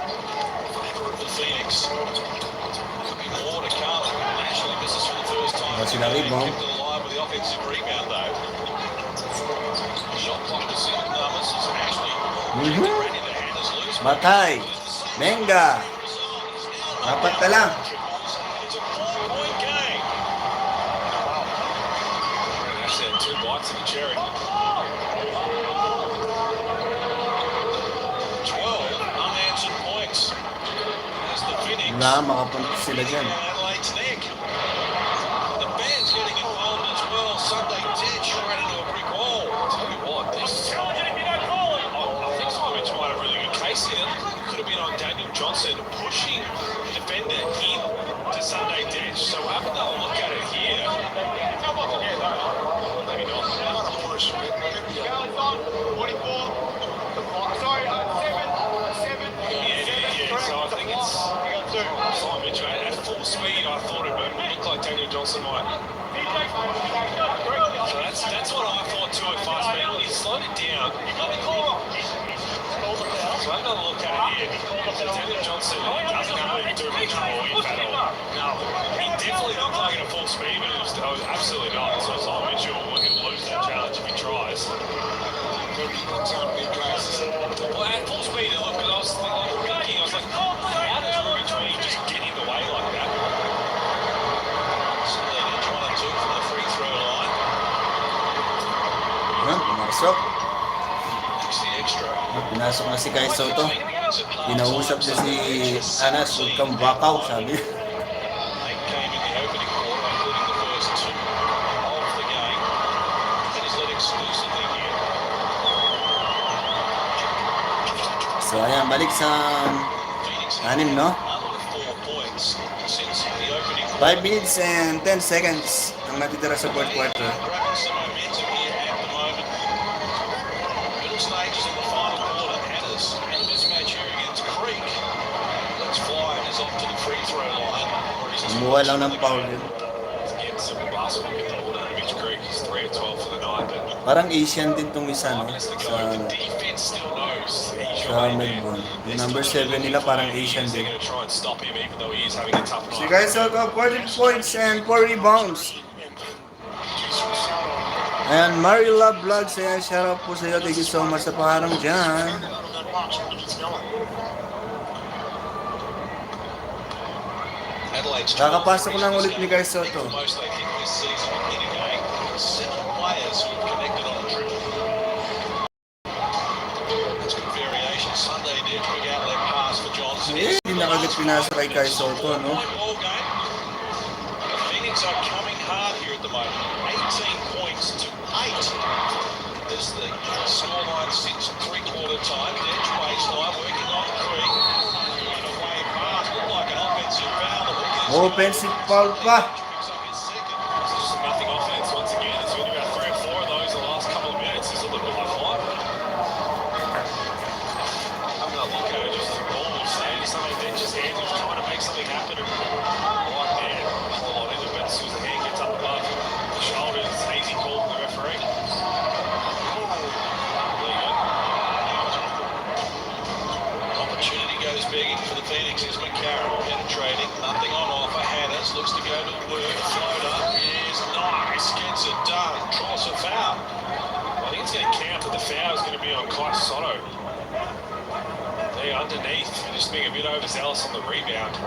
Favor of the Phoenix. Could be more to come. Actually, this is for the first time. Wala sila rebound. Kept it alive with the offensive rebound, though. Shot clock to single numbers. It's actually ran into Hannah's loose. Matay. Menga. Dapat na lang. It's a 4-point game. Actually had 2 bites of the cherry. 12 unanswered points. As the Phoenix. Wala, makapunta sila dyan. Adelaide's neck. The band's getting involved as well. Sunday Ditch ran into a brick wall. I'll tell you what, this I think Simon might have a really good case here. It looked like it could have been on Daniel Johnson pushing the defender in to Sunday Ditch. So we'll have another look at it here. Maybe not. Not a push. Yeah, so I think it's Simon Mitchell at full speed. I thought it looked like Daniel Johnson might. So that's what I thought too at fast speed. When he slowed it down, so I'm going to look at it here. So Daniel Johnson doesn't have to do much more if at all. No, he definitely looked like it at full speed, but it was absolutely not. So Simon Mitchell will lose that challenge if he tries. Well, at full speed, it looked, I was like, how does Ruby Tree just get in the way like that? So they did 1 and 2 from the free throw line. Yan, pinasok. It's the extra. Pinasok na si Kaisotto. Pinausap niya si Anas, huwag kang bakaw, sabi. They came in the opening quarter, including the first 2 of the game. It is led exclusively here. So ayan, balik sa Phoenix 6, no? under 4 points since the opening 5 minutes and 10 seconds ang natitira sa fourth quarter. Grabbing some momentum here at the moment. Middle stages of the final quarter. Hannah's in a mismatch here against Creek. Let's fly and is off to the free throw line. Kumuha lang ng foul yun. Get some basketball in the order. Mitch Creek is 3 of 12 for the night, but Parang Asian din tong isa, no? has to go. Sa, The defense still knows he's your sa main man. Melbourne. Yung number 7 nila parang Asian They're din. going to try and stop him, even though he is having a tough Si night. Kaisotto, 14 points and 4 rebounds. Ayan, Mario Love Vlogs. Ayan, shout out po sa iyo. Thank you so much sa paharang dyan. Adelaide's Kakapasok lang ulit ni Kaisotto. the most they hit this season in a game. 7 players who have connected on a dribble. That's good variation. Sunday did big outlet pass for Johnson. Eh, hindi na agad pinasa kay Kaisotto, no? Ball game. The Phoenix are coming hard here at the moment. 18 points to 8. As the scoreline sits at 3/4 time. Edge baseline working on Creek. In a way pass. Looked like an offensive foul. The hook is Offensive foul pa. picks up his second. It's just nothing offense once again. There's been about 3 or 4 of those in the last couple of minutes. It's a little bit like fun. I'm going to look at it just normal saying something that just hands off trying to make something happen. And right there, a whole lot into it. As soon as the hand gets up above the shoulders, it's an easy call from the referee. There you go. Opportunity goes begging for the Phoenix. Is McCarron penetrating. Nothing on offer. Hannah's looks to go to work. Floater is nice. Gets it done. Draws a foul. I think it's going to count, but the foul is going to be on Kaisotto. There underneath, just being a bit overzealous on the rebound.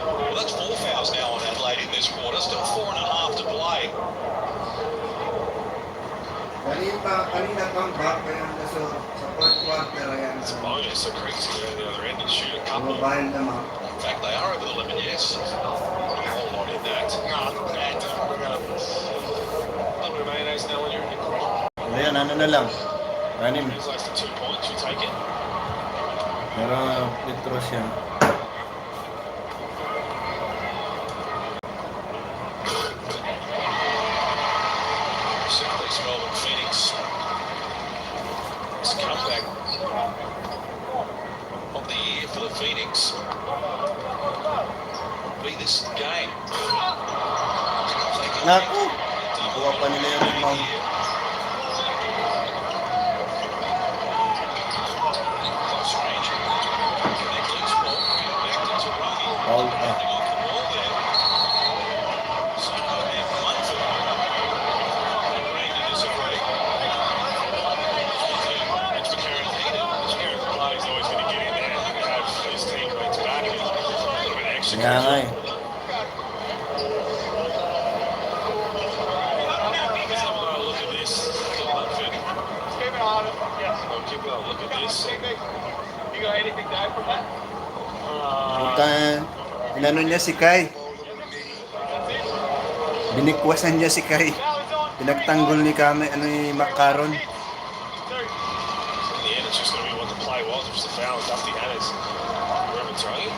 Well, that's 4 fouls now on Adelaide in this quarter. Still 4.5 to play. Kanina pang back kaya sa fourth quarter ayan. It's a bonus, so Creek's going to go to the other end and shoot a couple. Bumabayan naman. In fact, they are over the limit, yes. Not a whole lot in that. A little bit of mayonnaise now when you're in the Ayan, ano na lang. 6. Feels like the 2 points, you take it. Pero litros yan. Simply Melbourne Phoenix. This comeback of the year for the Phoenix. be this game. Naku! Nakuha pa nila yung rebound. Close range. Connect loose ball. Back to Tarangi. Foul pa. Holding on the ball there. Soto and Munford. Agreeing to disagree. It's for Karen Peter. Karen Clarkson's always going to get in there and have his teammates back and a little bit of extra Kaya nga eh. Look at this. Munford. Keep a look at this. You got anything to add from that? Puta, inano niya si Kai. Binikwasan niya si Kai. Pinagtanggol ni Kame, ni Macaron. In the end, it's just going to be what the play was, which is the foul. It's up to Hannes. Wherever it's running.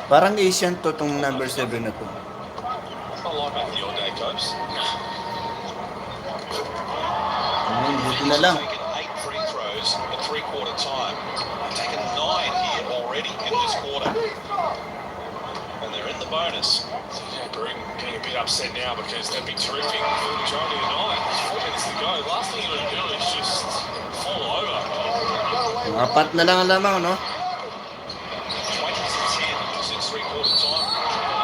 Parang Asian to tong number 7 na to. I like that your day, Copes. Buti na lang. Taken 8 free throws at three-quarter time. They've taken 9 here already in this quarter. And they're in the bonus. Yeah, Broome getting a bit upset now because they've been terrific for the majority of the night. There's 4 minutes to go. The last thing you want to do is just fall over. Apat na lang ang lamang, no? 20-10 since three-quarter time.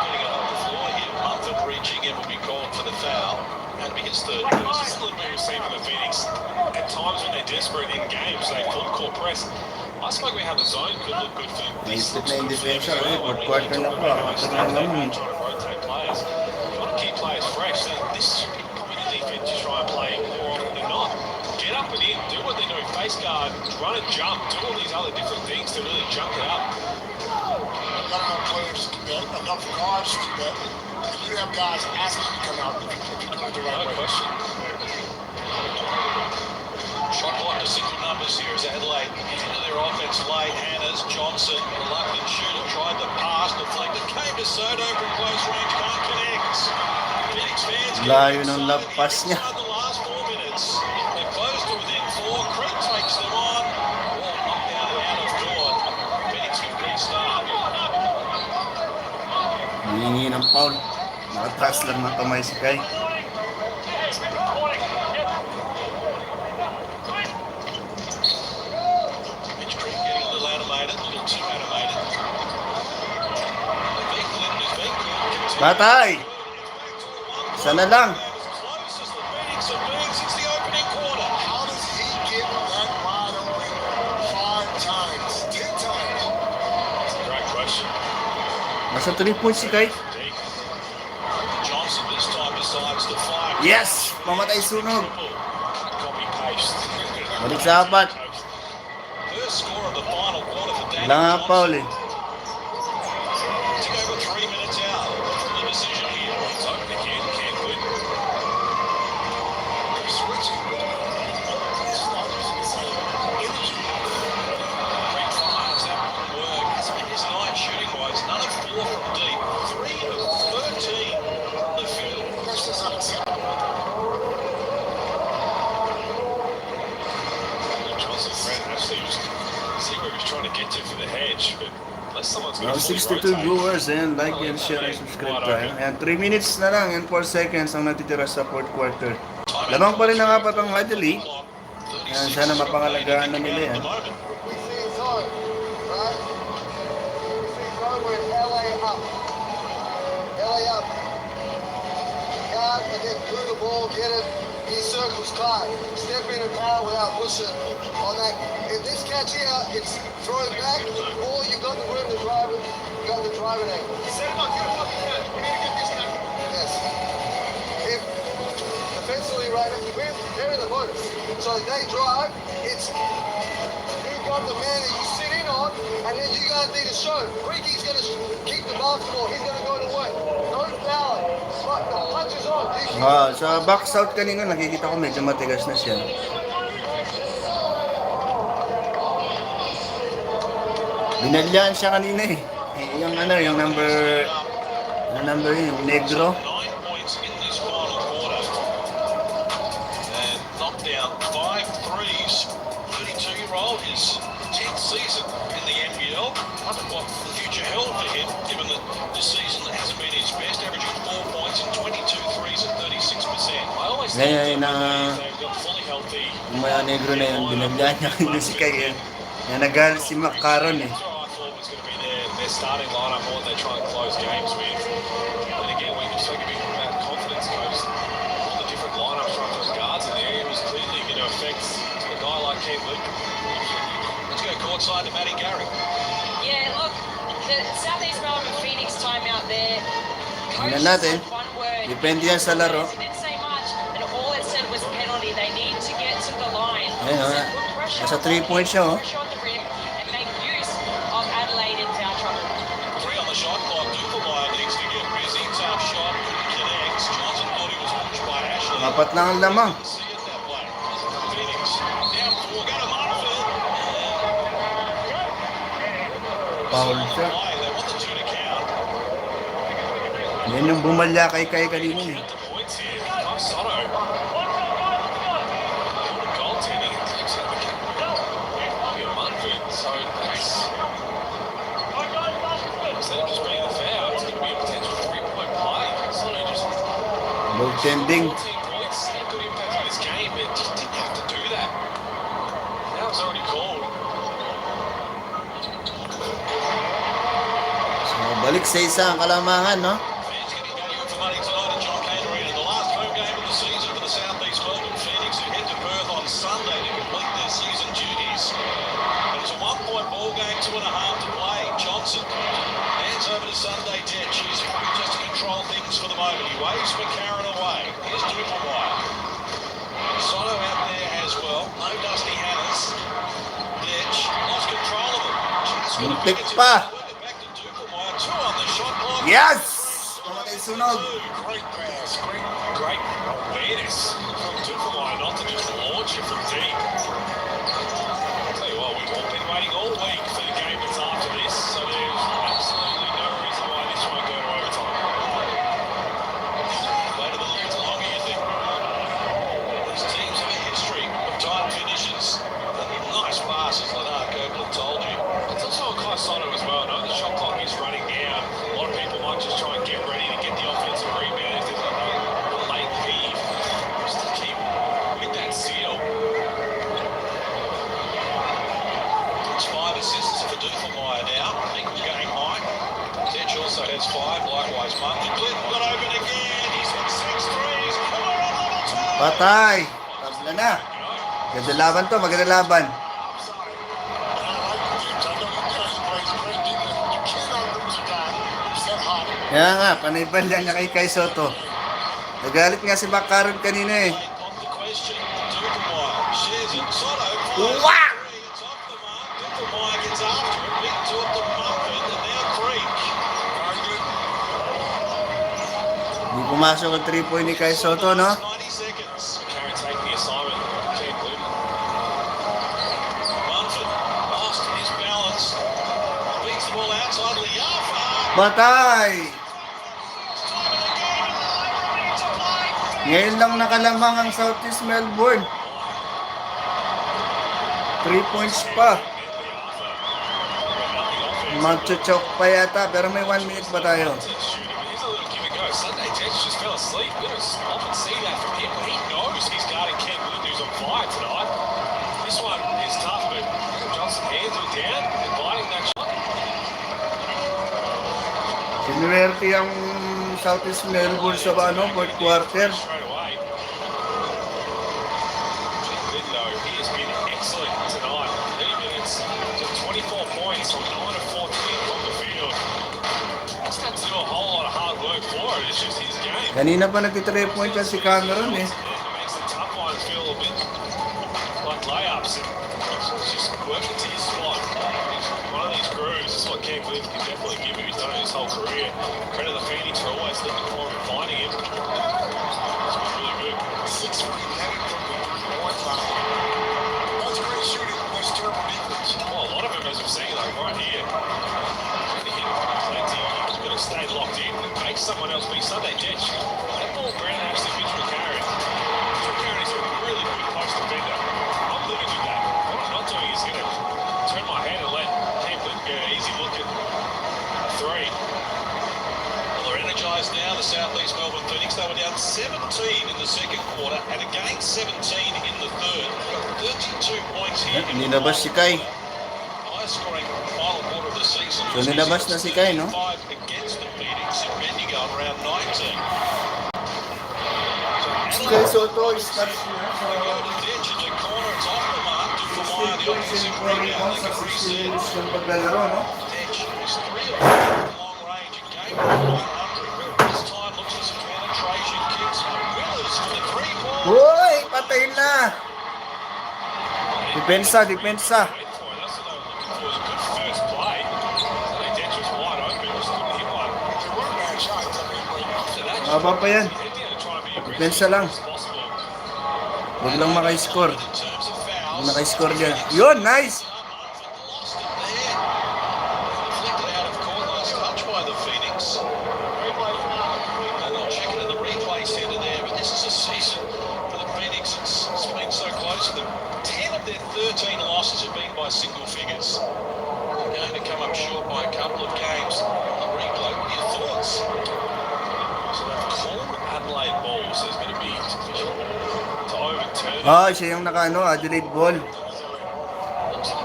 Getting it off the floor here. Munford reaching in will be called for the foul. And be his third. This is a little bit we've seen from the Phoenix. At times when they're desperate in games, they full court press. I spoke about how the zone could look good for this. Naisip na yung defensa, fourth quarter na po. Apat na lang. Trying to rotate players. You want to keep players fresh. So this should be probably the defense to try and play more often than not. Get up and in, do what they're doing, face guard, run and jump, do all these other different things to really jump it up. Not enough players to do that, enough guards to do that. You have guys asking you to come out if you do it the right No way. question. Shot clock to single numbers here as Adelaide into their offense late. Hannahs, Johnson, reluctant shooter, tried to pass, deflected, came to Soto from close range, can't connect. Phoenix fans Layo ng lampas niya. the last 4 minutes. They're close to within 4. Creek takes them on. Ball knocked down and out of court. Phoenix can restart. Hihingi ng foul. Nakataas lang ng kamay si Kai. Mitch Creek getting a little animated, a little too animated. Being good is being good. Batay! Isa na lang. As close as the Phoenix have been since the opening quarter. How does he get that wide open 5 times, 10 times? That's a great question. Nasa 3 points si Kai. Johnson this time decides to fire. Yes! Mamatay sunog. Copy paste. Balik sa apat. First score of the final quarter for Daniel Wala nga foul Johnson. eh. Took over 3 minutes out from the decision here. It's open again. Can't win. They're switching. It's not using the same energy. Creek fires, that won't work. Hasn't been his night shooting wise. None of 4 from deep. 3 of 13 from the field. That's just unacceptable. Johnson Fred actually was see where he was trying to get to for the hedge, but unless someone's going Now to 62 viewers and like and share and subscribe tayo. And 3 minutes na lang and 4 seconds ang natitira sa fourth quarter. Lamang pa rin ang apat ang Adelaide. Yan, sana mapangalagaan na nila yan. We see zone, right? We see zone with LA up. LA up. Guard, again, through the ball, get it. He circles tight. Step in and power without pushing on that. In this catch here, it's throw it back, or you've got the room to drive it. You've got the driving angle. Set him up, get him up, we need to get this done. Yes. If defensively right, they're in the bonus. So they drive, it's you've got the man that you sit in on, and then you guys need to show. Ricky's going to keep the basketball, he's going to go to work. Don't foul it. The punch is on. Sa box out kanina nakikita ko medyo matigas na siya. Binalyan siya kanina eh. Yung ano, yung number yung negro. 9 points in this final quarter. And knocked down 5 threes. 32-year-old is 10th season in the NBL. Wonder what the future held for him, given that this season hasn't been his best, averaging 4 points and 22 threes at 36%. I always thought Ngayon that na they've got fully healthy. yung mga negro na yun, binagyan niya kayo si Kay. Yan nagalit si Macaron eh. That's what I thought was going to be their starting lineup, or they try and close games with. And again, we can speak a bit about confidence, because all the different lineups from those guards in there, it was clearly going to affect a guy like Ken Luke. Let's go courtside to Matty Gary. Yeah, look, the Southeast Melbourne Phoenix timeout there. Tingnan natin. Depende yan sa laro. It didn't say much, and all it said was penalty. They need to get to the line. Ayun, Put pressure nasa on 3 points siya, oh. pressure on the rim and make use of Adelaide in foul trouble. 3 on the shot clock. Duplemire needs to get busy. Tough shot. Connects. Johnson thought he was pushed by Ashley. Apat lang ang lamang. See it that way. Phoenix down 4. Go to Marfield. Foul siya. They want the 2 to count. Yan yung bumalya kay Kay kanina eh. The points here. Kaisotto. The goaltending, it looks like we can be a Munford. So that's, instead of just being a foul, it's going to be a potential 3-point play. Kaisotto just Goaltending. 14 points, had a good impact on this game, but just didn't have to do that. That was already called. So, balik sa isa ang kalamangan, no? Fans getting value for money tonight at John Cain Arena. The last home game of the season for the Southeast Melbourne Phoenix, who head to Perth on Sunday to complete their season duties. And it's a 1-point ball game, 2.5 to play. Johnson hands over to Sunday Tetch. He's happy just to control things for the moment. He waves McCarron away. Here's Duplemire. Soto out there as well. No Dusty Hannahs. Tetch lost control of it. Muntik pa. Back to Duplemire. 2 on the shot clock. Yes! Kamatay sunog. Great pass, great awareness from Duplemire not to just launch it from deep. I'll tell you what, we've all been waiting all week for the game that's after this, so there's absolutely no reason why this won't go to overtime. Later the leads longer, you think. These teams have a history of tight finishes. Nice passes, Leonard Copeland told you. It's also a Kaisotto as well. I know the shot clock is running down. A lot of people might just try and get ready to get the offensive rebound if there's a late heave, just to keep with that seal. It's 5 assists for Duplemire now. Equal game high. Tetch also has 5. Likewise, Munford. Clinton got open again. He's hit 6 threes. And we're on level 2. Patay. Tabla na. Maganda laban to, maganda laban. Kaya nga, panayban lang niya kay Kaisotto. Nagalit nga si Macaron kanina eh. On the question, Duplemire shares it. Soto. Wah! It's off the mark. Duplemire gets after it. Big to it to Munford. And now Creek. Hindi pumasok ang 3-point ni Kaisotto, no? 90 seconds. Karen taking the assignment. Can't glue. Munford lost his balance. Beats the ball outside Liafa. Batay! Ngayon lang nakalamang ang Southeast Melbourne. 3 points pa. Magchuchok pa yata, pero may 1 minute pa tayo. Here's a little give and go. Sunday Tetch just fell asleep. We don't often see that from him. He knows he's guarding Ken Glynn, who's on fire tonight. This one is tough, but Johnson hands it down, inviting that shot. Sinuwerte ang Southeast Melbourne sa fourth quarter. Straight away. Glynn, though, he has been excellent tonight. 30 minutes to 24 points from 9 of 14 from the field. That's not to do a whole lot of hard work for it. It's just his game. Kanina pa nagti-3 point yan si Cameron eh. It makes the tough ones feel a bit like layups. It's just working to his spot. One of these grooves is what Ken Glynn can definitely give him. He's done it his whole career. Credit the Phoenix for always looking for him and finding him. It's been really good. 6 for 11 from the 3-point line. That's great shooting. That's terrible defense. Well, a lot of them, as we've seen, like right here, really hit plenty. He's got to stay locked in and make someone else beat Sunday Tetch. That ball Brown actually beats McCarron. McCarron is a really good post defender. I'm living with that. What I'm not doing is going to turn Southeast Melbourne Phoenix. They were down 17 in the second quarter and again 17 in the third. 32 points here. Nilabas si Kai. Highest scoring final quarter of the season. So nilabas na si Kai, no? Against the Phoenix in Bendigo around 19. Si Kaisotto is touch niya sa Ditch in the corner. It's off the mark. Dufamaya, the opposite 16 rebound. rebounds sa 16 minutes ng paglalaro, no? Ditch is 3 of 4 from long range and game of 100. This time looks for some penetration kicks. Willis for the 3-ball. Hoy! Patay na! Depensa. That's what they were looking for, was a good first play. Ditch was wide open, just couldn't hit one. There were bad shots. I mean, After that, Maba pa yan. he's there to try and be aggressive Depensa lang. as possible. Huwag lang maka-score. In terms of Kung fouls. naka-score dyan. Yun! Nice! Lost it there. Flicked out of court. Nice touch by the Phoenix. And they'll check it in the replay centre there. But this is a season for the Phoenix. It's been so close to them. 10 of their 13 losses have been by single figures. They're going to come up short by a couple of games. The replay, what are your thoughts? So they've called Adelaide balls. There's going to be sufficient to overturn it. Ah, siya yung Adelaide ball.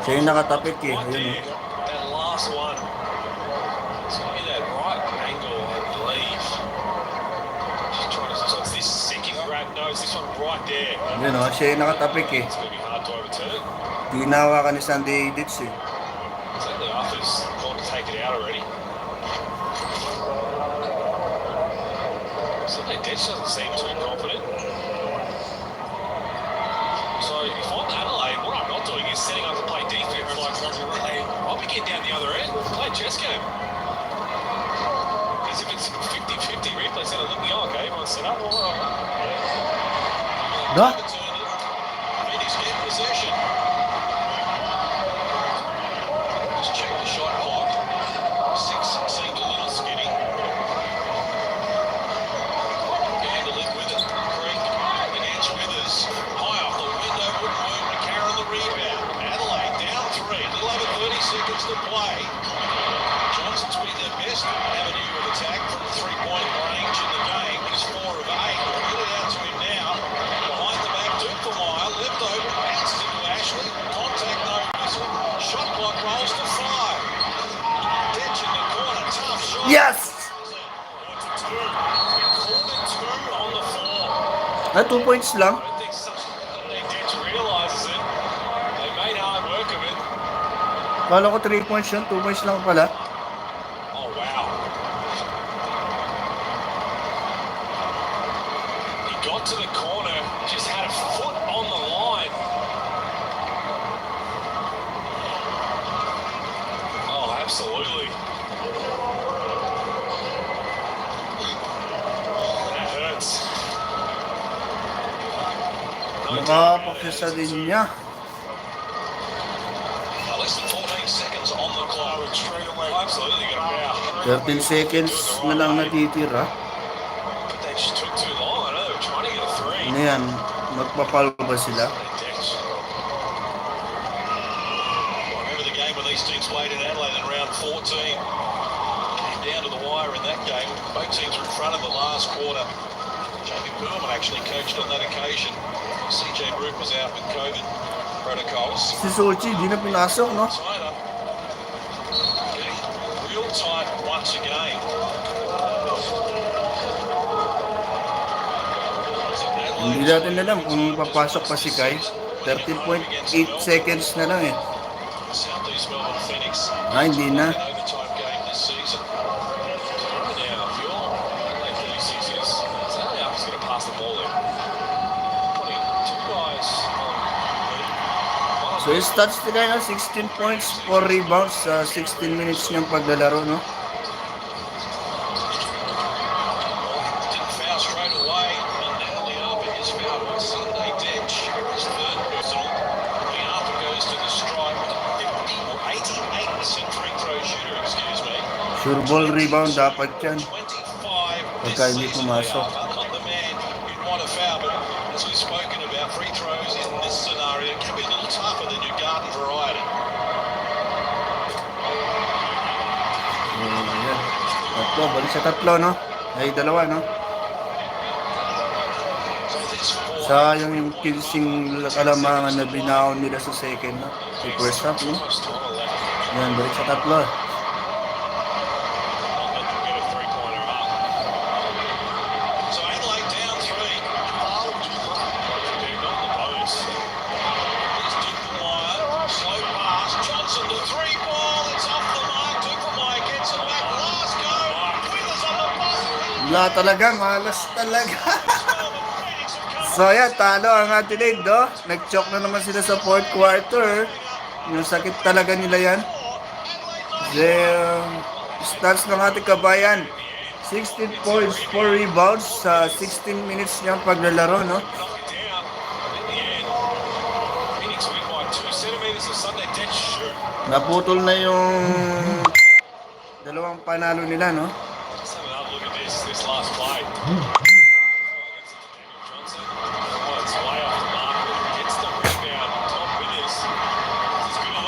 Siya yung nakatapik eh. Right Ayun, there, that last one. It's going to be that right angle, I believe. Just trying to, so it's this second grab. No, it's this one right there. Yun o, siya yung nakatapik eh. It's going to be hard to overturn. Ginawa ka ni Sunday Ditch eh. Certainly Arthur's gone to take it out already. Certainly Ditch doesn't seem too confident. So if I'm Adelaide, what I'm not doing is setting up to play defense like I'll be getting down the other end, play a chess game. Because if it's 50-50 replay center, look me okay, everyone's set up, all right. Da? Phoenix get possession. Just check the shot clock. 6 seemed a little skinny. Handle it with it. Creek against Withers. High off the window, wouldn't work. McCarron the rebound. Adelaide down 3. A little over 30 seconds to play. Johnson's been their best avenue of attack from 3-point range in the game. He's 4 of 8. Get it out to him now. Behind the back, Dufamaya. Left open. Bounces into Ashley. Contact no whistle. Shot clock rolls to 5. Ditch in the corner. Tough shot. Yes! Two. Called it 2 on the floor. 2 points lang. I don't think Ditch realises it. They made hard work of it. Kala ko 3 points yun, 2 points lang pala. Oh, wow. He got to the corner, just had a foot on the line. Oh, absolutely. That hurts. Nakapaksa din niya. Less than 14 seconds on the clock. straight away. Absolutely got a foul. 13 seconds na lang natitira. But they just took too long. I know they were trying to get a 3. Ano yan? Magpapal ba sila? Ditch. Remember the game when these teams played in Adelaide in round 14? Came down to the wire in that game. Both teams were in front of the last quarter. Jamie Perlman actually coached on that occasion. CJ Root was out with COVID protocols. Si Sochi, di na pinasok, no? Tight up. Getting real tight once again. Hindi natin alam kung papasok pa si Kai. 13.8 seconds na lang eh. Southeast Melbourne Phoenix. Hindi na. An overtime game this season. Now, if you're Adelaide36ers, Sally Up's going to pass the ball in. Putting 2 guys on. So yung stats nila na 16 points, 4 rebounds sa 16 minutes niyang paglalaro, no? Didn't foul straight away, and now Liapa is fouled by Sunday Ditch. His third personal. Liapa goes to the strike with a 88% free throw shooter, excuse me. Sure ball rebound dapat yan. 25 Pagka hindi pumasok. Not the man who'd want a foul, but as we've spoken about, free throws in this scenario can be a little tougher than your garden variety. Yan. Tatlo, balik sa tatlo, no? Ay, dalawa, no? Sayang yung kilsing kalamangan na binaon nila sa second, no? Sa first half, no? Yan, balik sa tatlo. So Adelaide down 3. Slow pass. Johnson the 3 ball. It's off the mark. Tupamaya gets it back. Last go. Withers on the buzzer. Wala talaga, malas talaga. So yan, talo ang Adelaide, no? Nag-choke na naman sila sa fourth quarter. Yung sakit talaga nila yan. Then, stats ng ating kabayan. 16 points, 4 rebounds sa 16 minutes niyang paglalaro, no? Naputol na yung dalawang panalo nila, no?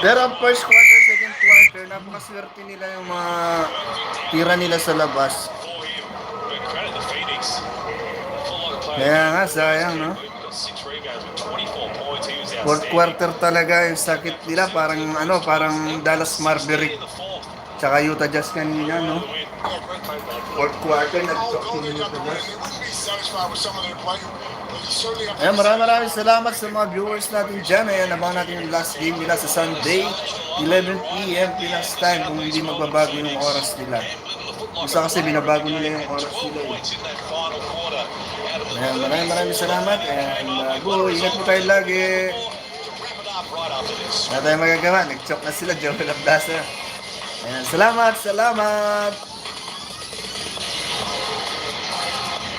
Pero ang first quarter, second quarter, napakaswerte nila yung mga tira nila sa labas. Kaya nga, sayang, no? Fourth quarter talaga yung sakit nila, parang parang Dallas Maverick tsaka Utah Jazz kanina, no? Fourth quarter, nag-choke yung Utah Jazz. Ayan, maraming salamat sa mga viewers natin dyan. Ayan, abangan natin yung last game nila sa Sunday, 11 p.m. Pinas time, kung hindi magbabago yung oras nila. Isa kasi binabago nila yung oras nila. Ayan, maraming salamat. And ingat po tayo lagi. Wala tayong magagawa. Nag-choke na sila, Joel Abdasa. Ayan, salamat.